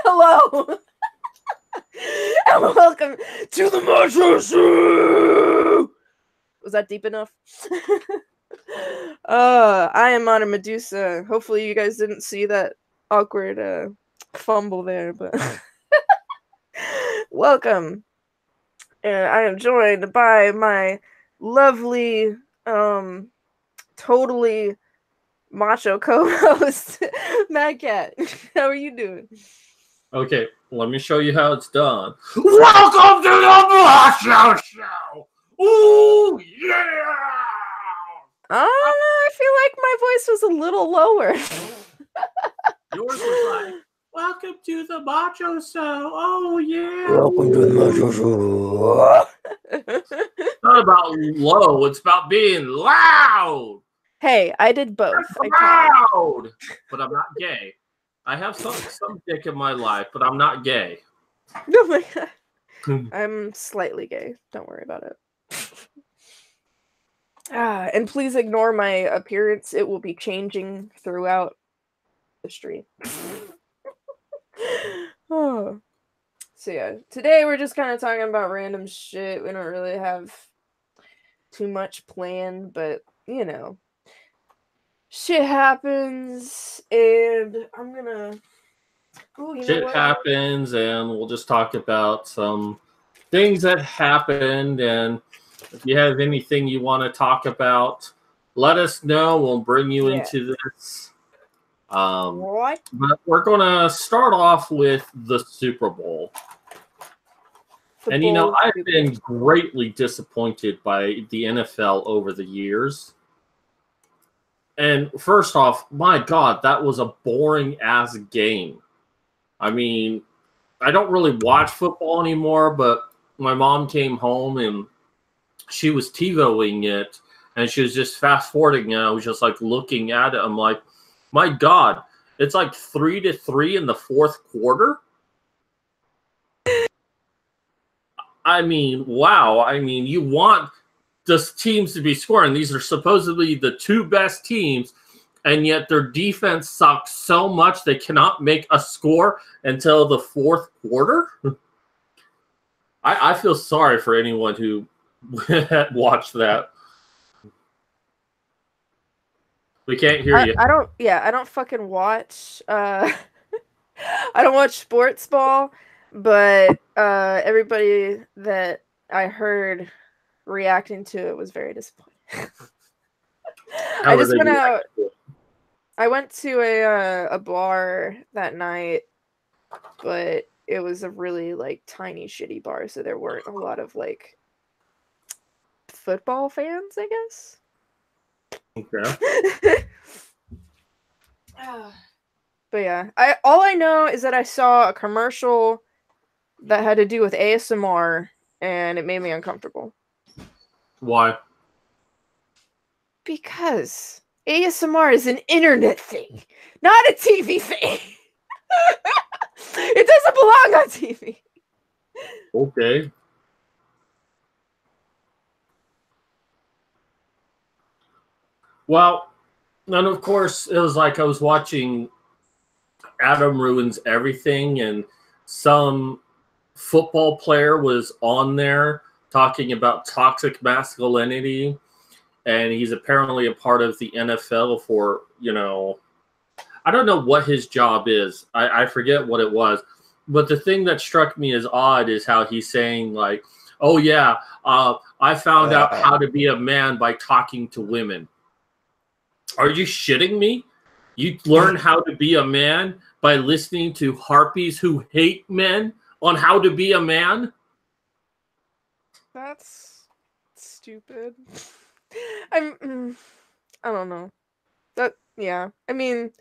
Hello, and welcome to the Macho Show. Was that deep enough? I am on a Medusa. Hopefully, you guys didn't see that awkward fumble there, but welcome. And I am joined by my lovely, totally macho co-host, Mad Cat. How are you doing? Okay, let me show you how it's done. Welcome to the Macho Show! Ooh, yeah! I feel like my voice was a little lower. Yours was like, welcome to the Macho Show. Oh, yeah. Welcome to the Macho Show. It's not about low, it's about being loud. Hey, I did both. Loud! But I'm not gay. I have some dick in my life, but I'm not gay. Oh my god. I'm slightly gay. Don't worry about it. And please ignore my appearance. It will be changing throughout the stream. Oh. So yeah, today we're just kind of talking about random shit. We don't really have too much planned, but you know, shit happens, and I'm gonna. Ooh, Shit happens, and we'll just talk about some things that happened. And if you have anything you want to talk about, let us know. We'll bring you into this. What? But we're going to start off with the Super Bowl. And, you know, I've been greatly disappointed by the NFL over the years. And first off, my God, that was a boring-ass game. I mean, I don't really watch football anymore, but my mom came home and she was TiVoing it, and she was just fast-forwarding, and I was just, like, looking at it. I'm like, my God, it's like 3-3 in the fourth quarter? I mean, wow. I mean, you want the teams to be scoring. These are supposedly the two best teams, and yet their defense sucks so much they cannot make a score until the fourth quarter. I feel sorry for anyone who watched that. We can't hear you. I don't fucking watch. I don't watch sports ball, but everybody that I heard reacting to it was very disappointed. I went to a bar that night, but it was a really like tiny shitty bar, so there weren't a lot of like football fans, I guess. Okay. But yeah, all I know is that I saw a commercial that had to do with ASMR, and it made me uncomfortable. Why? Because ASMR is an internet thing, not a TV thing. It doesn't belong on TV. Okay. Well, and of course, it was like I was watching Adam Ruins Everything, and some football player was on there talking about toxic masculinity, and he's apparently a part of the NFL for, you know, I don't know what his job is. I forget what it was. But the thing that struck me as odd is how he's saying, like, oh, yeah, I found out how to be a man by talking to women. Are you shitting me? You learn how to be a man by listening to harpies who hate men on how to be a man? That's stupid. I don't know. Yeah. I mean,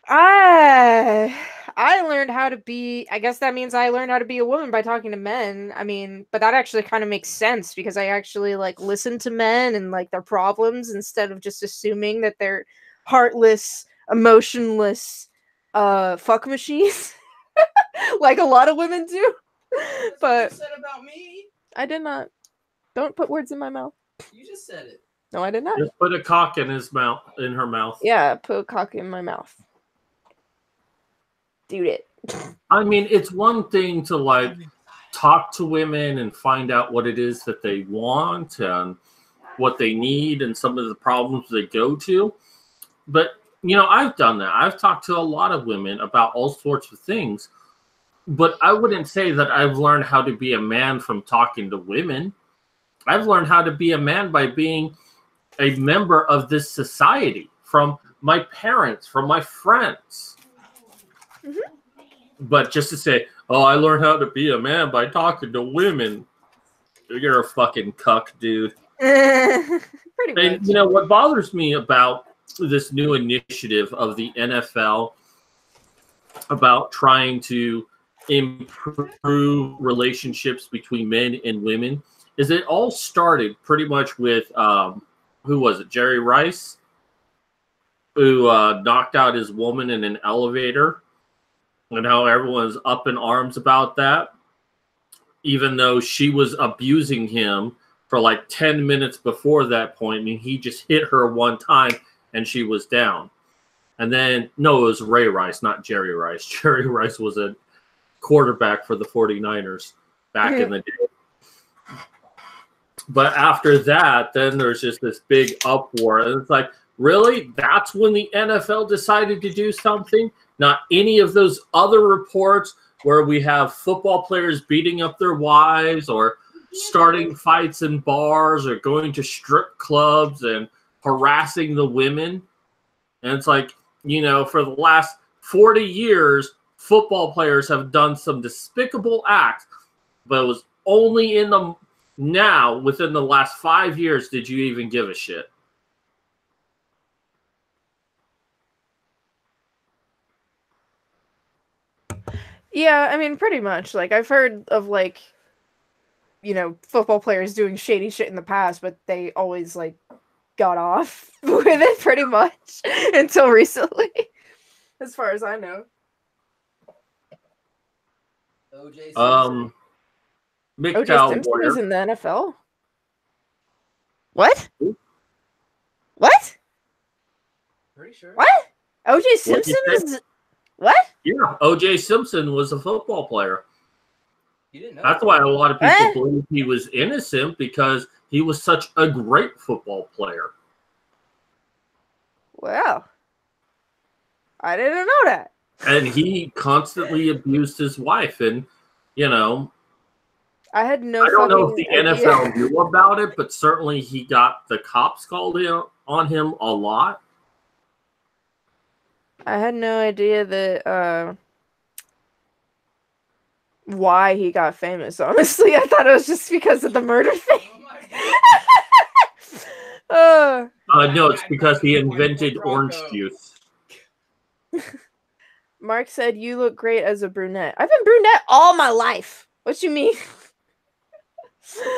I learned how to be, I guess that means I learned how to be a woman by talking to men. I mean, but that actually kind of makes sense because I actually like listen to men and like their problems instead of just assuming that they're heartless, emotionless fuck machines. Like a lot of women do. That's but what you said about me. I did not. Don't put words in my mouth. You just said it. No, I did not. Just put a cock in his mouth, in her mouth. Yeah, put a cock in my mouth. Dude it. I mean, it's one thing to like talk to women and find out what it is that they want and what they need and some of the problems they go to. But, you know, I've done that. I've talked to a lot of women about all sorts of things. But I wouldn't say that I've learned how to be a man from talking to women. I've learned how to be a man by being a member of this society, from my parents, from my friends. Mm-hmm. But just to say, oh, I learned how to be a man by talking to women. You're a fucking cuck, dude. Pretty much. And, you know, what bothers me about this new initiative of the NFL about trying to improve relationships between men and women is it all started pretty much with, who was it, Jerry Rice, who knocked out his woman in an elevator, and how everyone's up in arms about that, even though she was abusing him for like 10 minutes before that point, and he just hit her one time and she was down. And then, no, it was Ray Rice, not Jerry Rice. Jerry Rice was a quarterback for the 49ers back in the day. But after that, then there's just this big uproar. And it's like, really? That's when the NFL decided to do something? Not any of those other reports where we have football players beating up their wives or starting fights in bars or going to strip clubs and harassing the women. And it's like, you know, for the last 40 years, football players have done some despicable acts, but it was only in the now, within the last 5 years, did you even give a shit? Yeah, I mean, pretty much. Like, I've heard of, like, you know, football players doing shady shit in the past, but they always, like, got off with it pretty much until recently, as far as I know. O.J. O.J. Simpson is in the NFL. What? What? Pretty sure. What? O.J. Simpson is... What? Yeah, O.J. Simpson was a football player. You didn't know. That's why a lot of people believe he was innocent, because he was such a great football player. Well, I didn't know that. And he constantly abused his wife, and, you know, I had no. I don't know if the NFL knew about it, but certainly he got the cops called in on him a lot. I had no idea that why he got famous. Honestly, I thought it was just because of the murder thing. No, it's because he invented orange juice. Mark said, "You look great as a brunette." I've been brunette all my life. What you mean?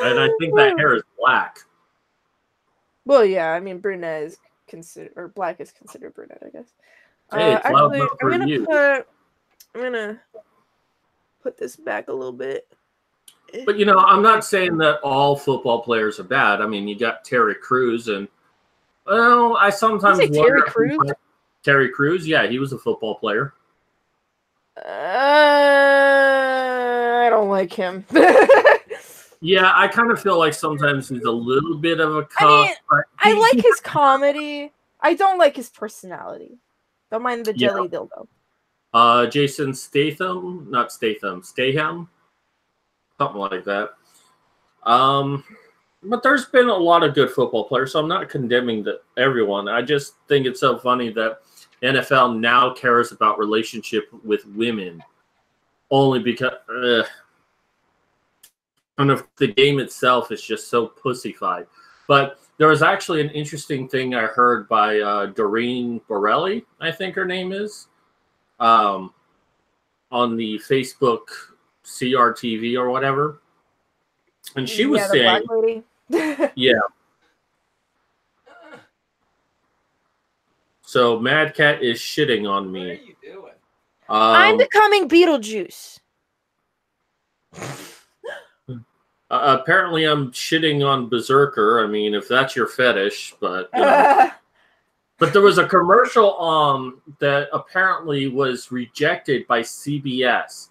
And I think that hair is black. Well, yeah, I mean, brunette is considered, or black is considered brunette, I guess. Hey, it's actually, loud for you. I'm gonna put this back a little bit. But, you know, I'm not saying that all football players are bad. I mean, you got Terry Crews, and, well, I sometimes wonder. Terry Crews? Terry Crews, yeah, he was a football player. I don't like him. Yeah, I kind of feel like sometimes he's a little bit of a cuck. I mean, I like his comedy. I don't like his personality. Don't mind the jelly dildo. Jason Statham, not Statham, Staham, something like that. But there's been a lot of good football players, so I'm not condemning everyone. I just think it's so funny that NFL now cares about relationship with women only because I don't know if the game itself is just so pussified. But there was actually an interesting thing I heard by Doreen Borelli, I think her name is, on the Facebook CRTV or whatever. And she was saying, black lady. yeah. So Mad Cat is shitting on me. What are you doing? I'm becoming Beetlejuice. Apparently, I'm shitting on Berserker. I mean, if that's your fetish, but you know. But there was a commercial that apparently was rejected by CBS.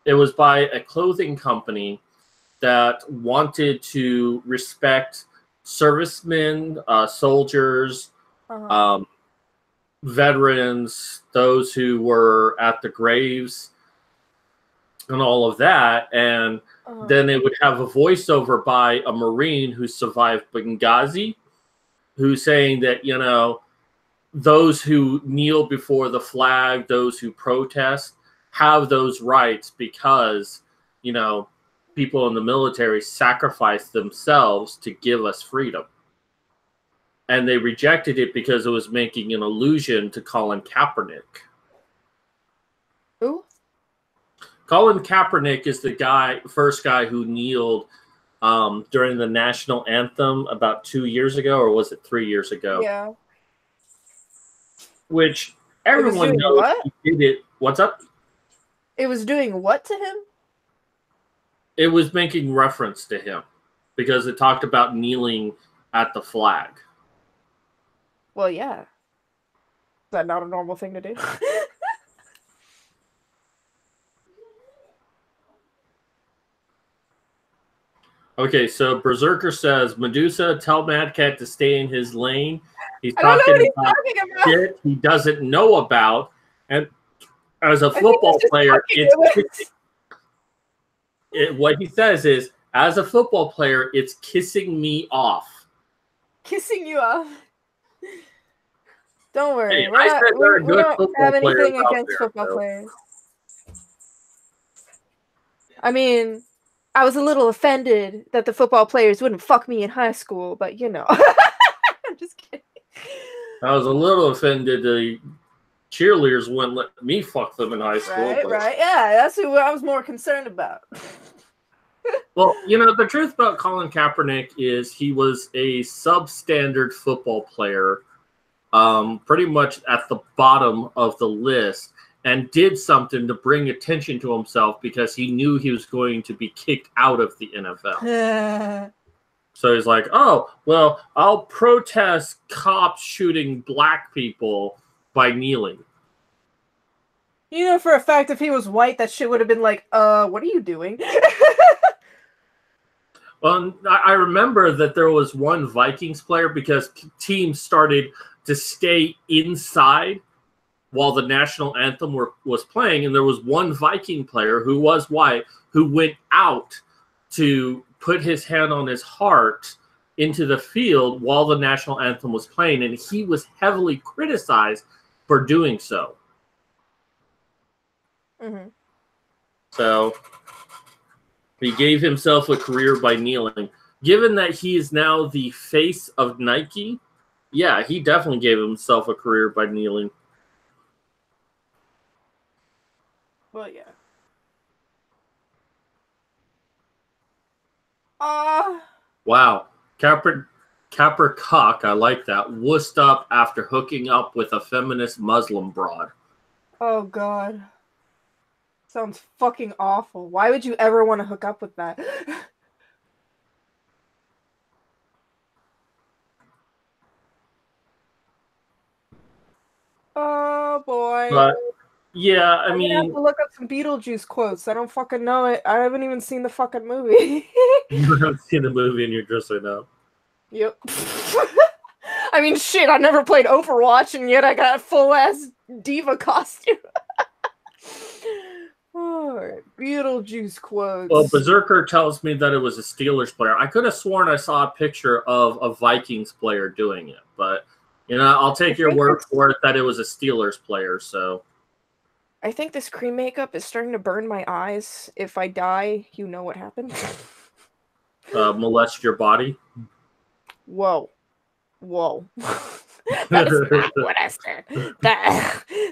It was by a clothing company that wanted to respect servicemen, soldiers, veterans, those who were at the graves, and all of that. And then they would have a voiceover by a Marine who survived Benghazi, who's saying that, you know, those who kneel before the flag, those who protest, have those rights because, you know, people in the military sacrificed themselves to give us freedom. And they rejected it because it was making an allusion to Colin Kaepernick. Who? Colin Kaepernick is the first guy who kneeled during the national anthem about 2 years ago, or was it 3 years ago? Yeah. Which everyone knows what? he did it. What's up? It was doing what to him? It was making reference to him because it talked about kneeling at the flag. Well, yeah. Is that not a normal thing to do? Okay, so Berserker says, Medusa, tell Mad Cat to stay in his lane. He's I don't know what talking he's talking about. shit he doesn't know about. And as a football player, what he says is, as a football player, it's kissing me off. Kissing you off. Don't worry. Hey, we don't have anything against football players. I mean, I was a little offended that the football players wouldn't fuck me in high school, but you know. I'm just kidding. I was a little offended the cheerleaders wouldn't let me fuck them in high school. Right. Yeah, that's who I was more concerned about. Well, you know, the truth about Colin Kaepernick is he was a substandard football player, pretty much at the bottom of the list, and did something to bring attention to himself because he knew he was going to be kicked out of the NFL. So he's like, oh, well, I'll protest cops shooting black people by kneeling. You know for a fact if he was white, that shit would have been like, what are you doing? Well, I remember that there was one Vikings player because teams started to stay inside while the national anthem was playing, and there was one Viking player who was white who went out to put his hand on his heart into the field while the national anthem was playing, and he was heavily criticized for doing so. Mm-hmm. So he gave himself a career by kneeling. Given that he is now the face of Nike, yeah, he definitely gave himself a career by kneeling. Well, yeah. Wow. Capper cock, I like that. Wussed up after hooking up with a feminist Muslim broad. Oh, God. Sounds fucking awful. Why would you ever want to hook up with that? Oh, boy. But, yeah, I mean... I have to look up some Beetlejuice quotes. I don't fucking know it. I haven't even seen the fucking movie. You haven't seen the movie and you're just right now. Yep. I mean, shit, I never played Overwatch, and yet I got a full-ass diva costume. Oh, Beetlejuice quotes. Well, Berserker tells me that it was a Steelers player. I could have sworn I saw a picture of a Vikings player doing it, but, you know, I'll take your word for it that it was a Steelers player, so... I think this cream makeup is starting to burn my eyes. If I die, you know what happened. Molest your body? Whoa. That is not what I said.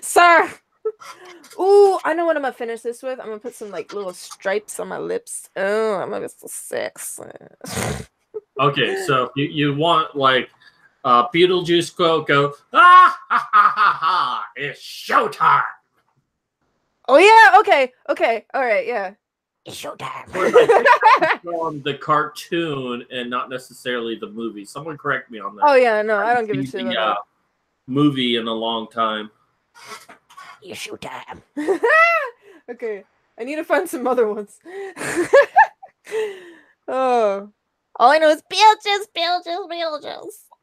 Sir! Ooh, I know what I'm gonna finish this with. I'm gonna put some, like, little stripes on my lips. Oh, I'm gonna get so sexy. Okay, so you want, like, Beetlejuice quote, go, ah, ha, ha, ha, ha, it's showtime! Oh, yeah, okay, alright, yeah. It's showtime. From the cartoon and not necessarily the movie. Someone correct me on that. Oh, yeah, no, I don't give a shit about that. movie in a long time. Issue time. Okay, I need to find some other ones. Oh, all I know is Beetlejuice.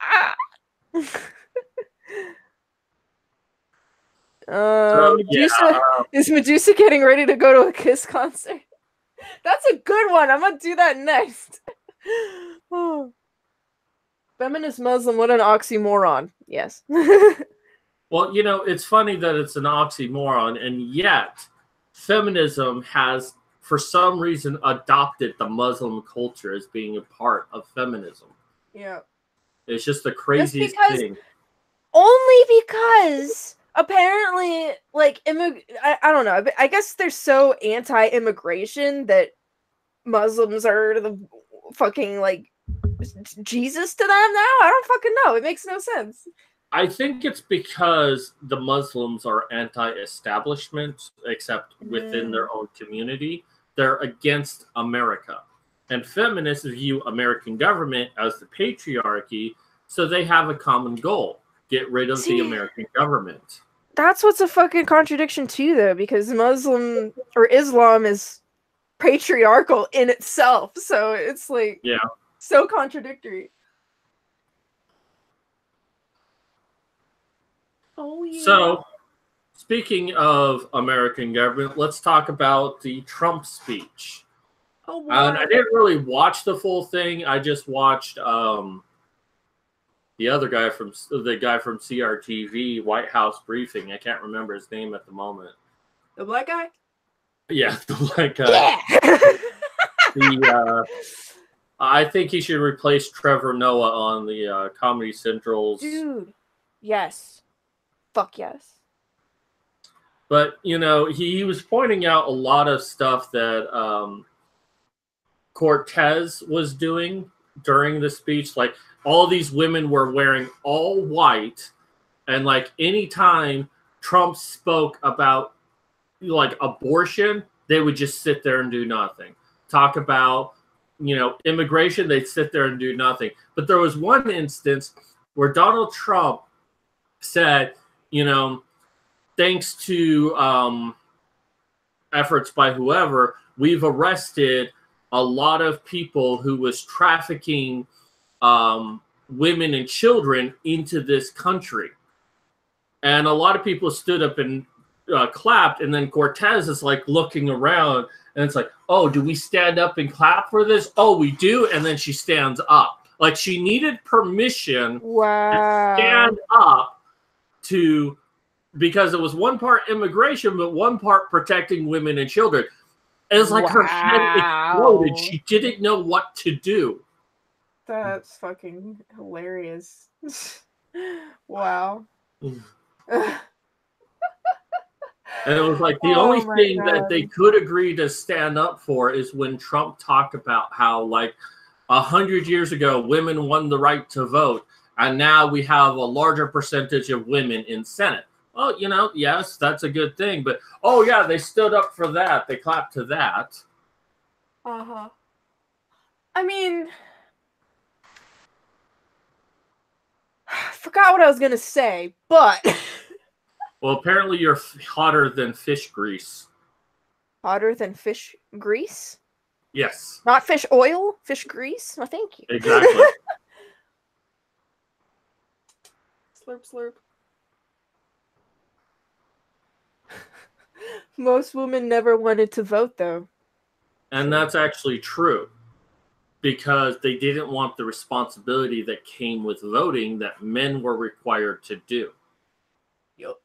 Ah. Medusa, is Medusa getting ready to go to a Kiss concert? That's a good one. I'm gonna do that next. Oh. Feminist Muslim, what an oxymoron. Yes. Well, you know, it's funny that it's an oxymoron, and yet feminism has, for some reason, adopted the Muslim culture as being a part of feminism. Yeah. It's just the craziest thing. Only because apparently, like, I don't know. I guess they're so anti-immigration that Muslims are the fucking, like, Jesus to them now? I don't fucking know. It makes no sense. I think it's because the Muslims are anti-establishment, except within their own community. They're against America. And feminists view American government as the patriarchy, so they have a common goal. Get rid of the American government. That's what's a fucking contradiction too, though, because Muslim or Islam is patriarchal in itself. So it's like so contradictory. Oh yeah. So, speaking of American government, let's talk about the Trump speech. Oh wow. And I didn't really watch the full thing. I just watched the guy from CRTV, White House Briefing. I can't remember his name at the moment. The black guy? Yeah, the black guy. Yeah. I think he should replace Trevor Noah on the Comedy Central's. Dude, yes. Fuck yes. But, you know, he was pointing out a lot of stuff that Cortez was doing during the speech. Like, all these women were wearing all white. And, like, anytime Trump spoke about, like, abortion, they would just sit there and do nothing. Talk about, you know, immigration, they'd sit there and do nothing. But there was one instance where Donald Trump said, you know, thanks to efforts by whoever, we've arrested a lot of people who was trafficking women and children into this country. And a lot of people stood up and clapped. And then Cortez is like looking around and it's like, oh, do we stand up and clap for this? Oh, we do. And then she stands up. Like she needed permission to stand up because it was one part immigration, but one part protecting women and children. It was like her head exploded. She didn't know what to do. That's fucking hilarious. Wow. And it was like the only thing that they could agree to stand up for is when Trump talked about how, like, 100 years ago, women won the right to vote, and now we have a larger percentage of women in Senate. Oh, you know, yes, that's a good thing. But, oh, yeah, they stood up for that. They clapped to that. Uh-huh. I mean, I forgot what I was going to say, but... Well, apparently you're hotter than fish grease. Hotter than fish grease? Yes. Not fish oil? Fish grease? No, thank you. Exactly. Slurp, slurp. Most women never wanted to vote, though. And that's actually true. Because they didn't want the responsibility that came with voting that men were required to do. Yep.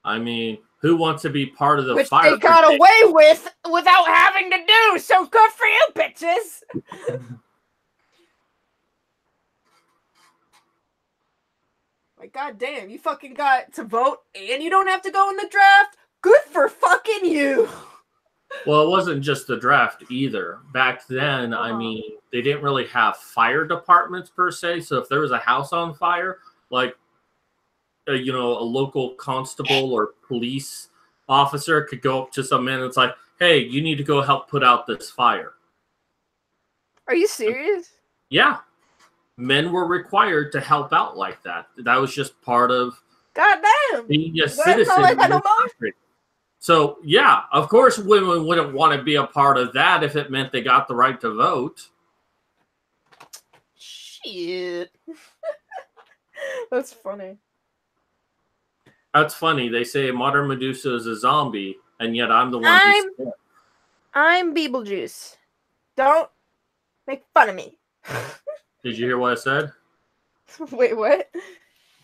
I mean, who wants to be part of the Which fire they got brigade? away with without having to do, so good for you, bitches! Like, goddamn, you fucking got to vote and you don't have to go in the draft? Good for fucking you! Well, it wasn't just the draft either. Back then, I mean, they didn't really have fire departments per se. So if there was a house on fire, like, you know, a local constable or police officer could go up to some man and it's like, hey, you need to go help put out this fire. Are you serious? Yeah. men were required to help out like that. That was just part of Goddamn. being a Well, it's citizen not like in that no this more. country. So, yeah, of course women wouldn't want to be a part of that if it meant they got the right to vote. Shit. That's funny. That's funny. They say modern Medusa is a zombie, and yet I'm the one who's... I'm Beetlejuice. Don't make fun of me. Did you hear what I said? Wait, what?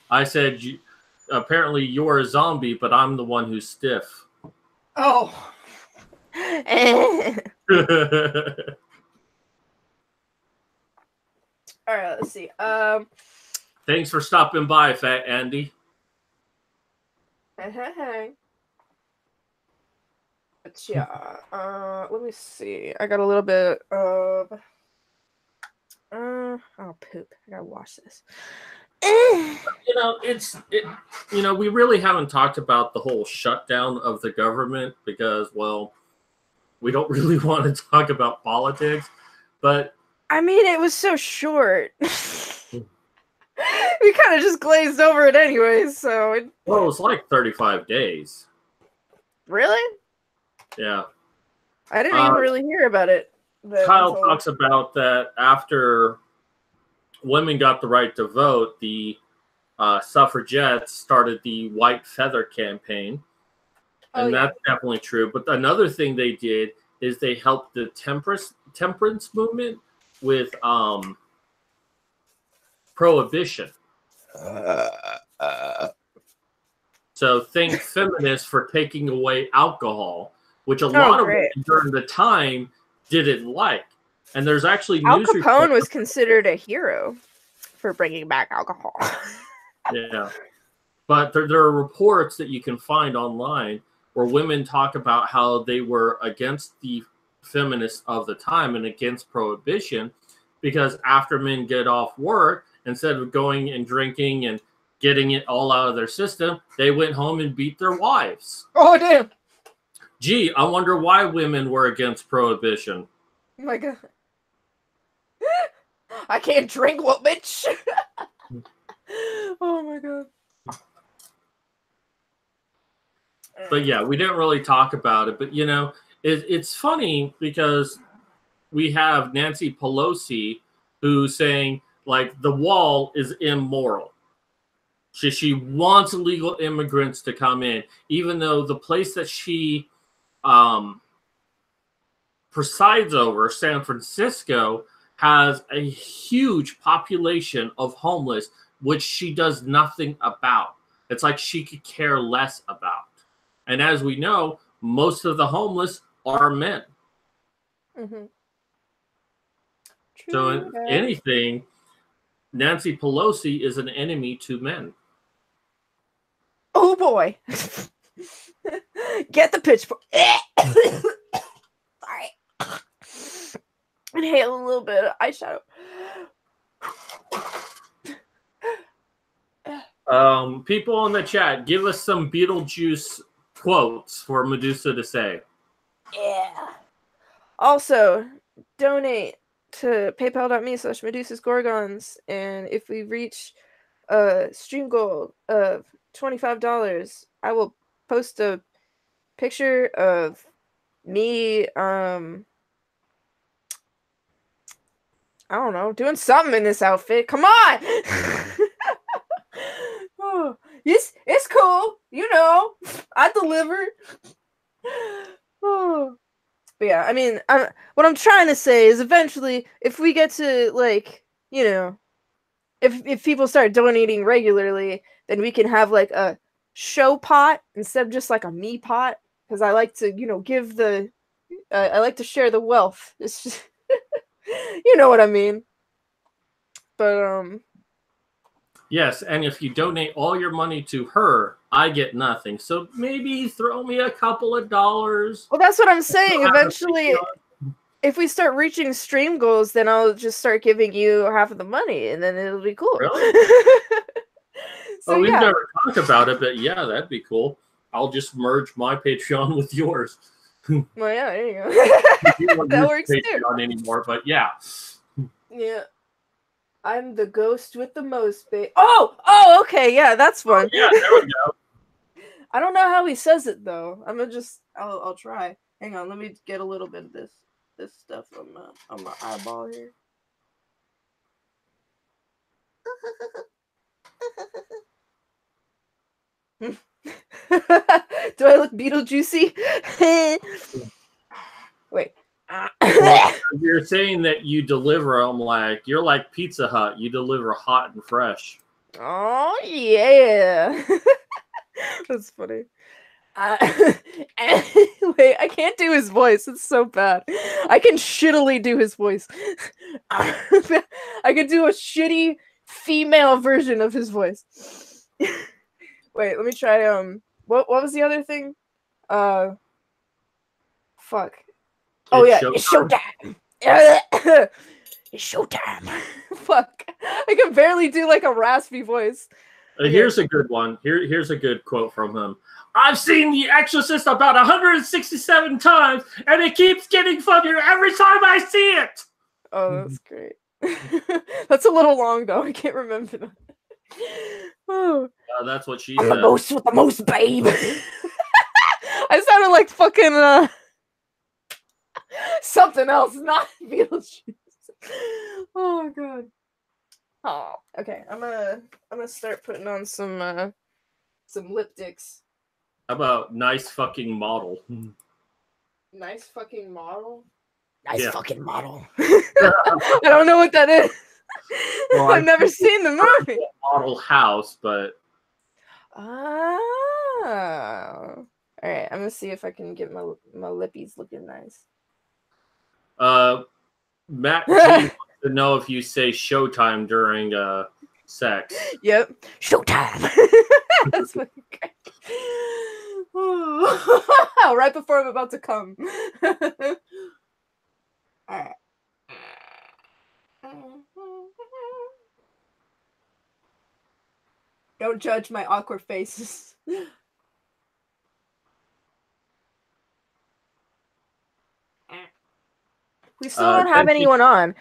I said, apparently you're a zombie, but I'm the one who's stiff. Oh. All right, let's see. Thanks for stopping by, Fat Andy. Hey. But yeah, let me see. I got a little bit of oh poop. I gotta wash this. We really haven't talked about the whole shutdown of the government because, well, we don't really want to talk about politics, but I mean, it was so short. We kind of just glazed over it anyway, so well, it's like 35 days. Really? Yeah. I didn't even really hear about it. Kyle talks about that after women got the right to vote, the suffragettes started the White Feather campaign. And that's definitely true. But another thing they did is they helped the temperance movement with prohibition. So thank feminists for taking away alcohol, which a lot of women during the time didn't like. And there's actually Al Capone was considered a hero for bringing back alcohol. Yeah. But there are reports that you can find online where women talk about how they were against the feminists of the time and against prohibition because after men get off work, instead of going and drinking and getting it all out of their system, they went home and beat their wives. Oh, damn. Gee, I wonder why women were against prohibition. Oh, my God. I can't drink, what, bitch? Oh, my God. But yeah, we didn't really talk about it. But, it's funny because we have Nancy Pelosi who's saying, like, the wall is immoral. She wants illegal immigrants to come in, even though the place that she presides over, San Francisco, has a huge population of homeless, which she does nothing about. It's like she could care less about. And as we know, most of the homeless are men. Mm-hmm. So if anything, Nancy Pelosi is an enemy to men. Oh boy. Get the pitchfork. Sorry. Inhale a little bit of eyeshadow. People in the chat, give us some Beetlejuice quotes for Medusa to say. Yeah. Also, donate to paypal.me/medusasgorgons, and if we reach a stream goal of $25, I will post a picture of me I don't know, doing something in this outfit. Come on. Oh, it's cool, I delivered. Oh. But yeah, I mean, what I'm trying to say is eventually, if we get to, like, if people start donating regularly, then we can have, like, a show pot instead of just, like, a me pot. Because I like to, give the... I like to share the wealth. It's just... you know what I mean. But, Yes, and if you donate all your money to her, I get nothing. So maybe throw me a couple of dollars. Well, that's what I'm saying. Eventually, if we start reaching stream goals, then I'll just start giving you half of the money, and then it'll be cool. Really? So, we've never talked about it, but yeah, that'd be cool. I'll just merge my Patreon with yours. Well, yeah, there you go. You don't That use works Patreon anymore, but yeah. Yeah. I'm the ghost with the most babe. Oh, okay, yeah, that's one. Yeah, there we go. I don't know how he says it though. I'll try. Hang on, let me get a little bit of this stuff on my eyeball here. Do I look Beetlejuicy? Wait. Well, you're saying that you deliver them like you're like Pizza Hut. You deliver hot and fresh. Oh yeah, that's funny. Wait, I can't do his voice. It's so bad. I can shittily do his voice. I could do a shitty female version of his voice. Wait, let me try. What was the other thing? Fuck. Oh yeah, it's showtime. It's showtime. Fuck. I can barely do like a raspy voice. Here's a good one. Here's a good quote from him. I've seen The Exorcist about 167 times, and it keeps getting funnier every time I see it. Oh, that's great. That's a little long though. I can't remember that. Oh, that's what she I'm said. the most with the most, babe. I sounded like fucking something else, not Beetlejuice. Oh my god. Oh, okay. I'm gonna start putting on some lipsticks. How about nice fucking model? Nice fucking model. Yeah. Fucking model. I don't know what that is. Well, I've never seen the movie. Model house, but Oh. All right. I'm gonna see if I can get my lippies looking nice. Matt G wants to know if you say showtime during sex. Yep. Showtime. That's fucking great. Right before I'm about to come. Alright. Don't judge my awkward faces. We still don't have anyone on.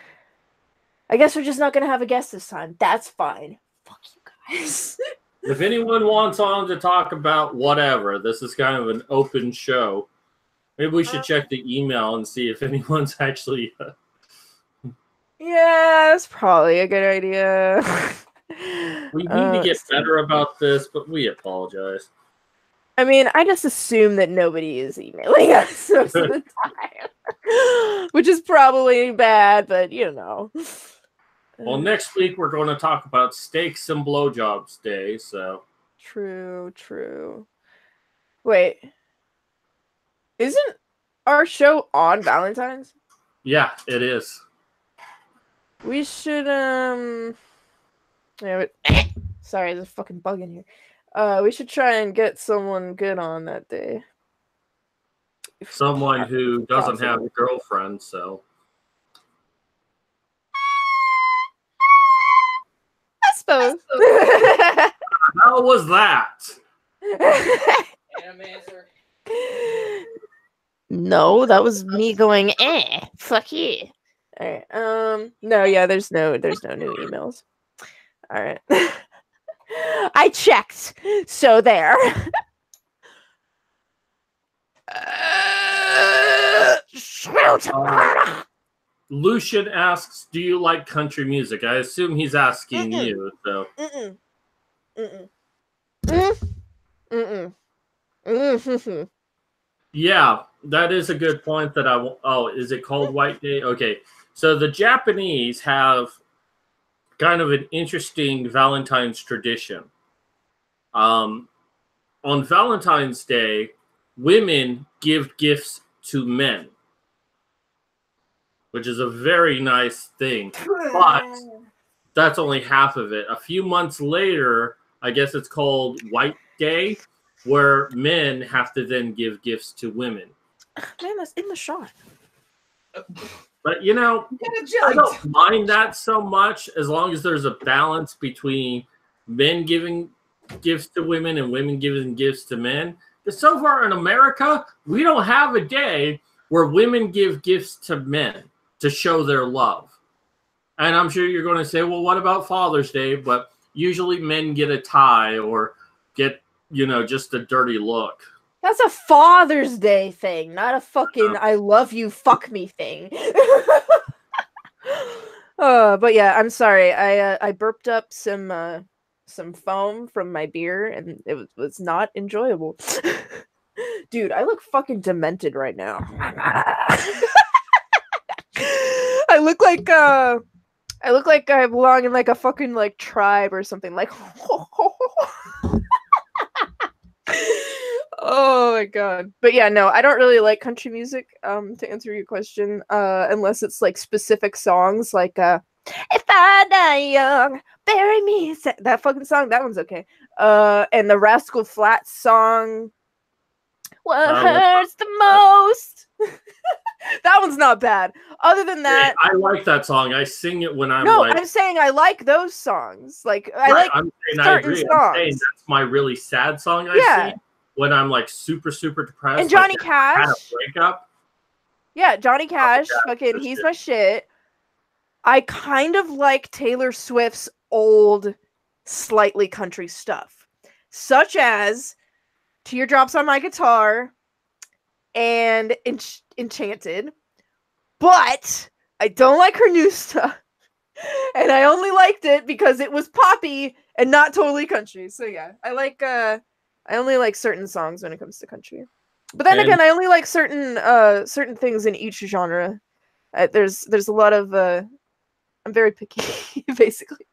I guess we're just not gonna have a guest this time. That's fine. Fuck you guys. If anyone wants on to talk about whatever, this is kind of an open show. Maybe we should check the email and see if anyone's actually. Yeah, that's probably a good idea. We need to get better about this, but we apologize. I mean, I just assume that nobody is emailing us most of the time, which is probably bad, but you know. Well, next week we're going to talk about Steaks and Blowjobs Day, so. True. Wait. Isn't our show on Valentine's? Yeah, it is. We should, yeah, sorry, there's a fucking bug in here. We should try and get someone good on that day. Someone who doesn't have a girlfriend, so. I suppose. How was that? Animator. No, that was me going, fuck you. All right. No, yeah, there's no new emails. All right. I checked, so there. Lucian asks, "Do you like country music?" I assume he's asking you. So. Yeah, that is a good point. That is it called White Day? Okay, so the Japanese have kind of an interesting Valentine's tradition. On Valentine's Day, women give gifts to men, which is a very nice thing. But that's only half of it. A few months later, I guess it's called White Day, where men have to then give gifts to women. Man, that's in the shot. But, you know, I don't mind that so much as long as there's a balance between men giving gifts to women and women giving gifts to men. But so far in America, we don't have a day where women give gifts to men to show their love. And I'm sure you're going to say, well, what about Father's Day? But usually men get a tie or get, just a dirty look. That's a Father's Day thing, not a fucking I love you, fuck me thing. But yeah, I'm sorry. I burped up some foam from my beer, and it was not enjoyable. Dude, I look fucking demented right now. I look like I belong in like a fucking like tribe or something. Like, oh my god. But yeah, no, I don't really like country music. To answer your question, unless it's like specific songs, like "If I Die Young, Bury Me," that fucking song. That one's okay. And the Rascal Flatts song, "What Hurts the Most." That one's not bad. Other than that, I like that song. I sing it when I'm I'm saying I like those songs. Like I like certain songs. I'm saying that's my really sad song I sing when I'm like super, super depressed. And Johnny Cash. Had a breakup. Yeah, Johnny Cash. Fucking, he's my shit. I kind of like Taylor Swift's old, slightly country stuff, such as "Teardrops on My Guitar" and Enchanted. But I don't like her new stuff. And I only liked it because it was poppy and not totally country. So yeah, I only like certain songs when it comes to country. But then again, I only like certain things in each genre. There's a lot of I'm very picky, basically.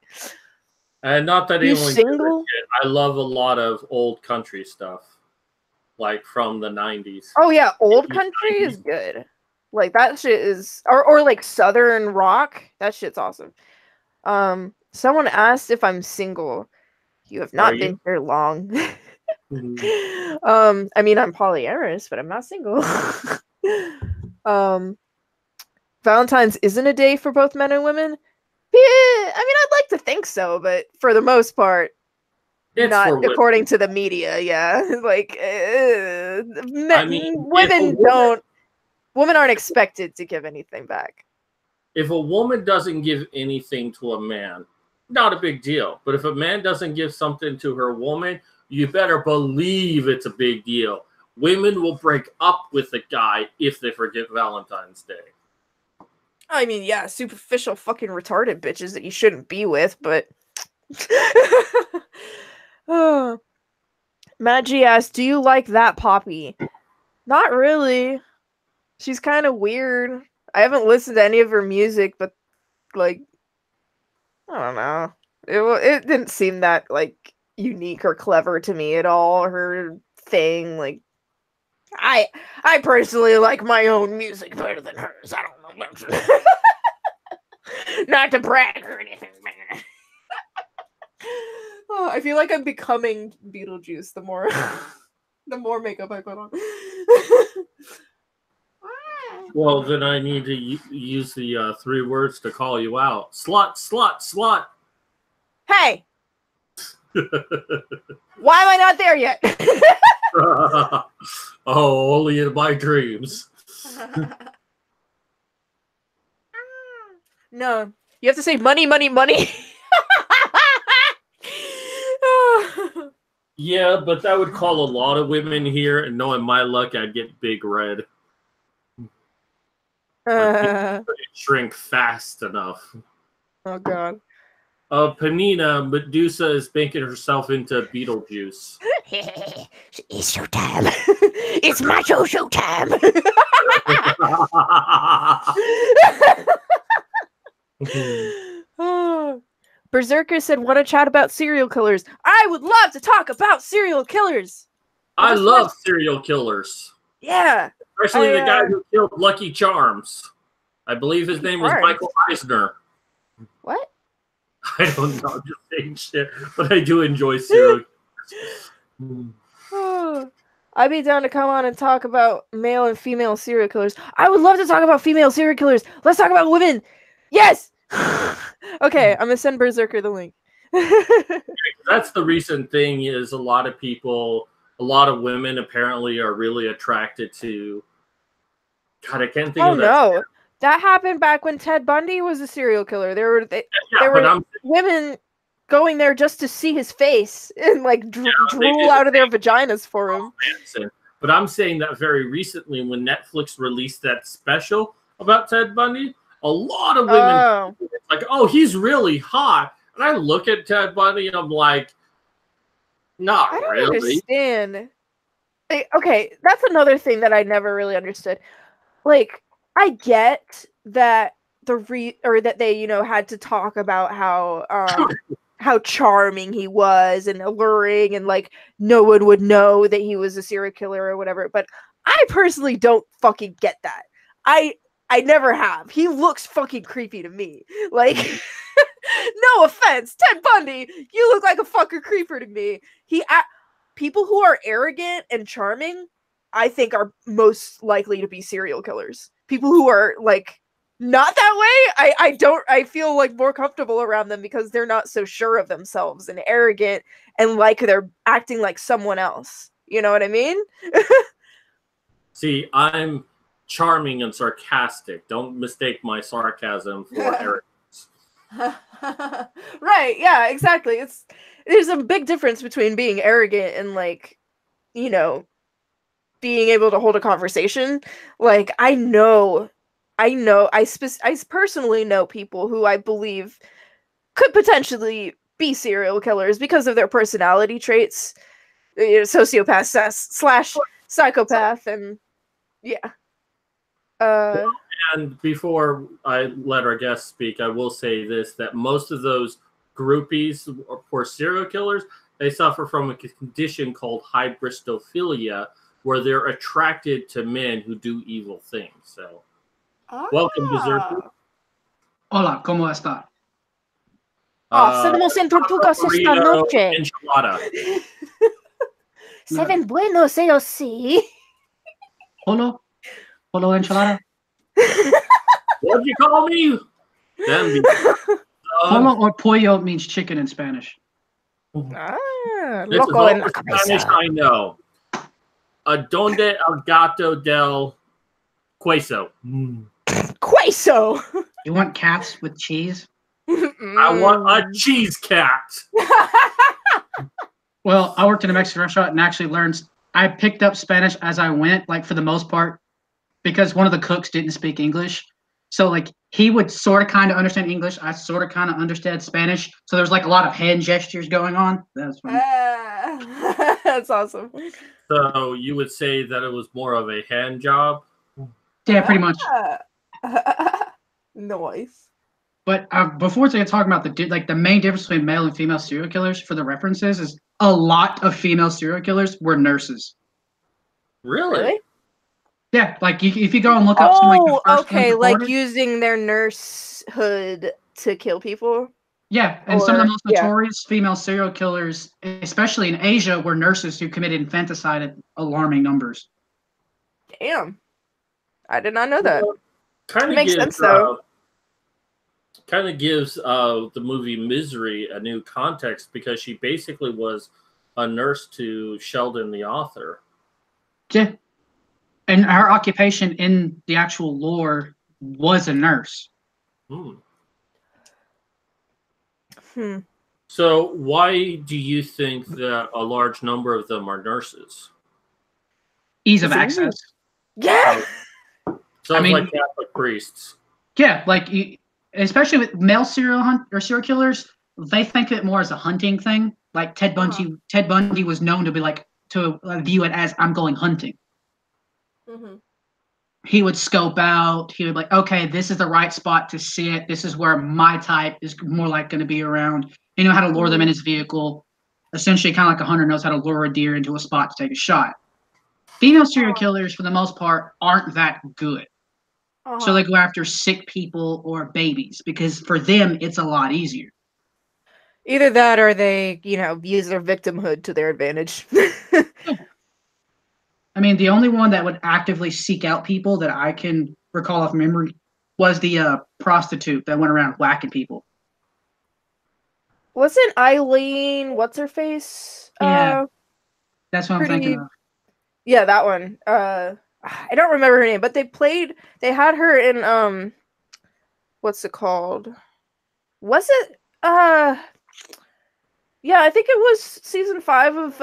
And not that you anyone single? I love a lot of old country stuff, like from the 90s. Oh yeah, old country is good. Like that shit is, or like southern rock. That shit's awesome. Someone asked if I'm single. You have not been here long. Mm-hmm. I mean, I'm polyamorous, but I'm not single. Valentine's isn't a day for both men and women. Yeah, I mean, I'd like to think so, but for the most part, it's not according to the media. Yeah, like women aren't expected to give anything back. If a woman doesn't give anything to a man, not a big deal. But if a man doesn't give something to her woman, you better believe it's a big deal. Women will break up with a guy if they forget Valentine's Day. I mean, yeah, superficial fucking retarded bitches that you shouldn't be with, but... Oh. Maggie asked, do you like that Poppy? Not really. She's kind of weird. I haven't listened to any of her music, but, like, I don't know. It didn't seem that, like, unique or clever to me at all. Her thing, like, I personally like my own music better than hers. I don't know. Not to brag or anything, man. Oh, I feel like I'm becoming Beetlejuice the more makeup I put on. Well, then I need to use the 3 words to call you out. Slut, slut, slut. Hey! Why am I not there yet? Oh, only in my dreams. No, you have to say money, money, money. Yeah, but that would call a lot of women here, and knowing my luck, I'd get big red. Shrink fast enough. Oh god. Panina, Medusa is making herself into Beetlejuice. It's showtime. It's Macho Show time. Oh. Berserker said, want to chat about serial killers. I would love to talk about serial killers. I love serial killers. Yeah. Especially the guy who killed Lucky Charms. I believe his name was Michael Eisner. What? I don't know. I'm just saying shit. But I do enjoy serial killers. I'd be down to come on and talk about male and female serial killers. I would love to talk about female serial killers. Let's talk about women. Yes! Okay, I'm going to send Berserker the link. That's the recent thing is a lot of women apparently are really attracted to... God, I can't think of that. Oh, no. That happened back when Ted Bundy was a serial killer. There were but women going there just to see his face and like drool out of their vaginas for him. But I'm saying that very recently when Netflix released that special about Ted Bundy, a lot of women like, oh, he's really hot. And I look at Ted Bundy and I'm like, not I don't really. understand. Okay, that's another thing that I never really understood. Like, I get that that they, you know, had to talk about how charming he was and alluring, and like no one would know that he was a serial killer or whatever. But I personally don't fucking get that. I never have. He looks fucking creepy to me. Like, no offense, Ted Bundy, you look like a fucking creeper to me. People who are arrogant and charming, I think, are most likely to be serial killers. People who are like not that way, I feel like more comfortable around them because they're not so sure of themselves and arrogant and like they're acting like someone else. You know what I mean? See, I'm charming and sarcastic. Don't mistake my sarcasm for arrogance. Right, yeah, exactly. There's a big difference between being arrogant and, like, you know, being able to hold a conversation. Like, I personally know people who I believe could potentially be serial killers because of their personality traits, sociopath slash psychopath, and yeah. And before I let our guests speak, I will say this, that most of those groupies for serial killers, they suffer from a condition called hybristophilia, where they're attracted to men who do evil things. So, welcome, Berserker. Hola, ¿cómo está? Cenamos en tortugas esta noche. Enchilada. Seven buenos, ellos sí. Polo enchilada? What'd you call me? Polo or pollo means chicken in Spanish. Loco en la cabeza. Spanish I know. Adonde el gato del queso? Queso! You want cats with cheese? I want a cheese cat. Well, I worked in a Mexican restaurant and actually learned. I picked up Spanish as I went, like for the most part, because one of the cooks didn't speak English. So like he would sort of kind of understand English. I sort of kind of understood Spanish. So there's like a lot of hand gestures going on. That's fun. That's awesome. So you would say that it was more of a hand job? Yeah, pretty much. Nice. But before I talk about the main difference between male and female serial killers, for the references, is a lot of female serial killers were nurses. Really? Yeah, like if you go and look up some, like the first okay, like using their nursehood to kill people. Yeah, and some of the most notorious female serial killers, especially in Asia, were nurses who committed infanticide at alarming numbers. Damn, I did not know that. Kind of makes sense though. Kind of gives the movie Misery a new context because she basically was a nurse to Sheldon, the author. Yeah. And her occupation in the actual lore was a nurse. So why do you think that a large number of them are nurses? Ease of access. Yeah. Sounds like Catholic priests. Yeah, like especially with male serial killers, they think of it more as a hunting thing. Like Ted Bundy, Ted Bundy was known to be like to view it as I'm going hunting. He would scope out. He would be like, okay, this is the right spot to sit. This is where my type is more like going to be around. He knew how to lure them in his vehicle. Essentially, kind of like a hunter knows how to lure a deer into a spot to take a shot. Female serial killers, for the most part, aren't that good. So they go after sick people or babies because for them, it's a lot easier. Either that or they, use their victimhood to their advantage. I mean, the only one that would actively seek out people that I can recall off memory was the prostitute that went around whacking people. Wasn't Eileen, what's her face? Yeah, that's what I'm thinking of. Yeah, that one. I don't remember her name, but they had her in what's it called? Was it yeah, I think it was season 5 of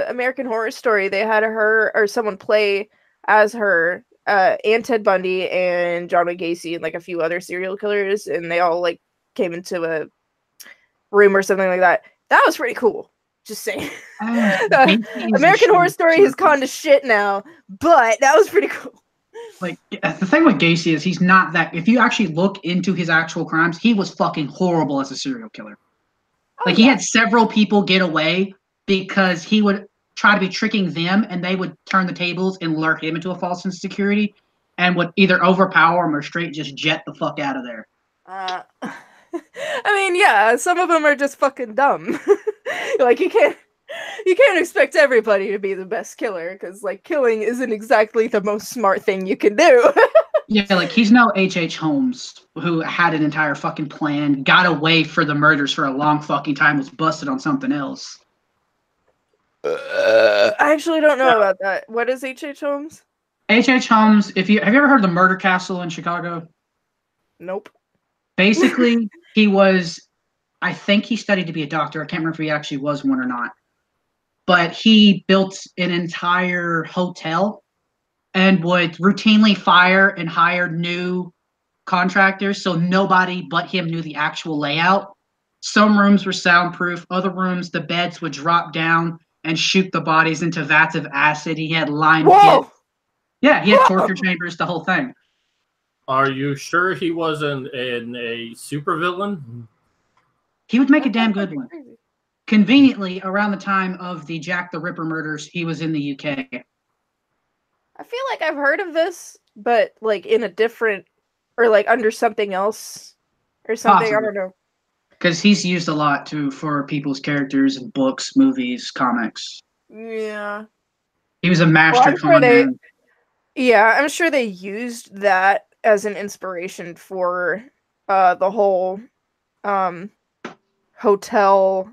American Horror Story. They had her or someone play as her, and Ted Bundy and John Wayne Gacy and like a few other serial killers, and they all like came into a room or something like that. That was pretty cool. Just saying. American Horror Story has gone to shit now, but that was pretty cool. Like, the thing with Gacy is he's not that. If you actually look into his actual crimes, he was fucking horrible as a serial killer. Like, he had several people get away because he would try to be tricking them, and they would turn the tables and lure him into a false sense of security, and would either overpower him or straight just jet the fuck out of there. I mean, yeah, some of them are just fucking dumb. Like, you can't expect everybody to be the best killer, because like killing isn't exactly the most smart thing you can do. Yeah, like he's no H.H. Holmes, who had an entire fucking plan, got away for the murders for a long fucking time, was busted on something else. I actually don't know about that. What is H.H. Holmes? H.H. Holmes, have you ever heard of the Murder Castle in Chicago? Nope. Basically, I think he studied to be a doctor. I can't remember if he actually was one or not. But he built an entire hotel and would routinely fire and hire new contractors, so nobody but him knew the actual layout. Some rooms were soundproof. Other rooms, the beds would drop down and shoot the bodies into vats of acid. He had lime pits. Yeah, he had torture chambers, the whole thing. Are you sure he wasn't in a supervillain? He would make a damn good one. Conveniently, around the time of the Jack the Ripper murders, he was in the UK. I feel like I've heard of this, but like in a different, or like under something else or something. Possibly. I don't know. Because he's used a lot for people's characters in books, movies, comics. Yeah. He was a master con man. Yeah, I'm sure they used that as an inspiration for the whole hotel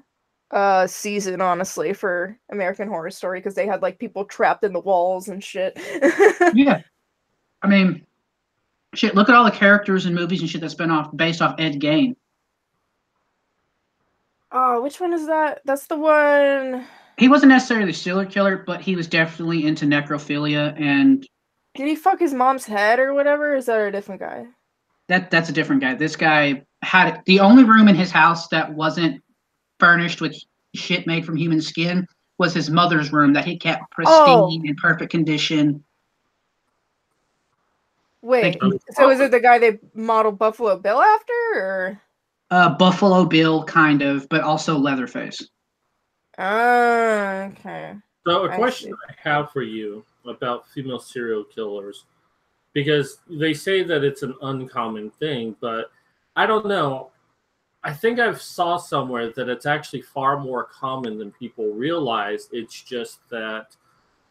season, honestly, for American Horror Story, because they had like people trapped in the walls and shit. Yeah. I mean, shit, look at all the characters and movies and shit that's been based off Ed Gein. Oh, which one is that? That's the one. He wasn't necessarily a serial killer, but he was definitely into necrophilia. And did he fuck his mom's head or whatever? Or is that a different guy? That's a different guy. This guy had the only room in his house that wasn't furnished with shit made from human skin was his mother's room that he kept pristine in perfect condition. Wait, so is it the guy they modeled Buffalo Bill after, or? Buffalo Bill, kind of, but also Leatherface. Okay. So a question I have for you about female serial killers, because they say that it's an uncommon thing, but I don't know. I think I've saw somewhere that it's actually far more common than people realize. It's just that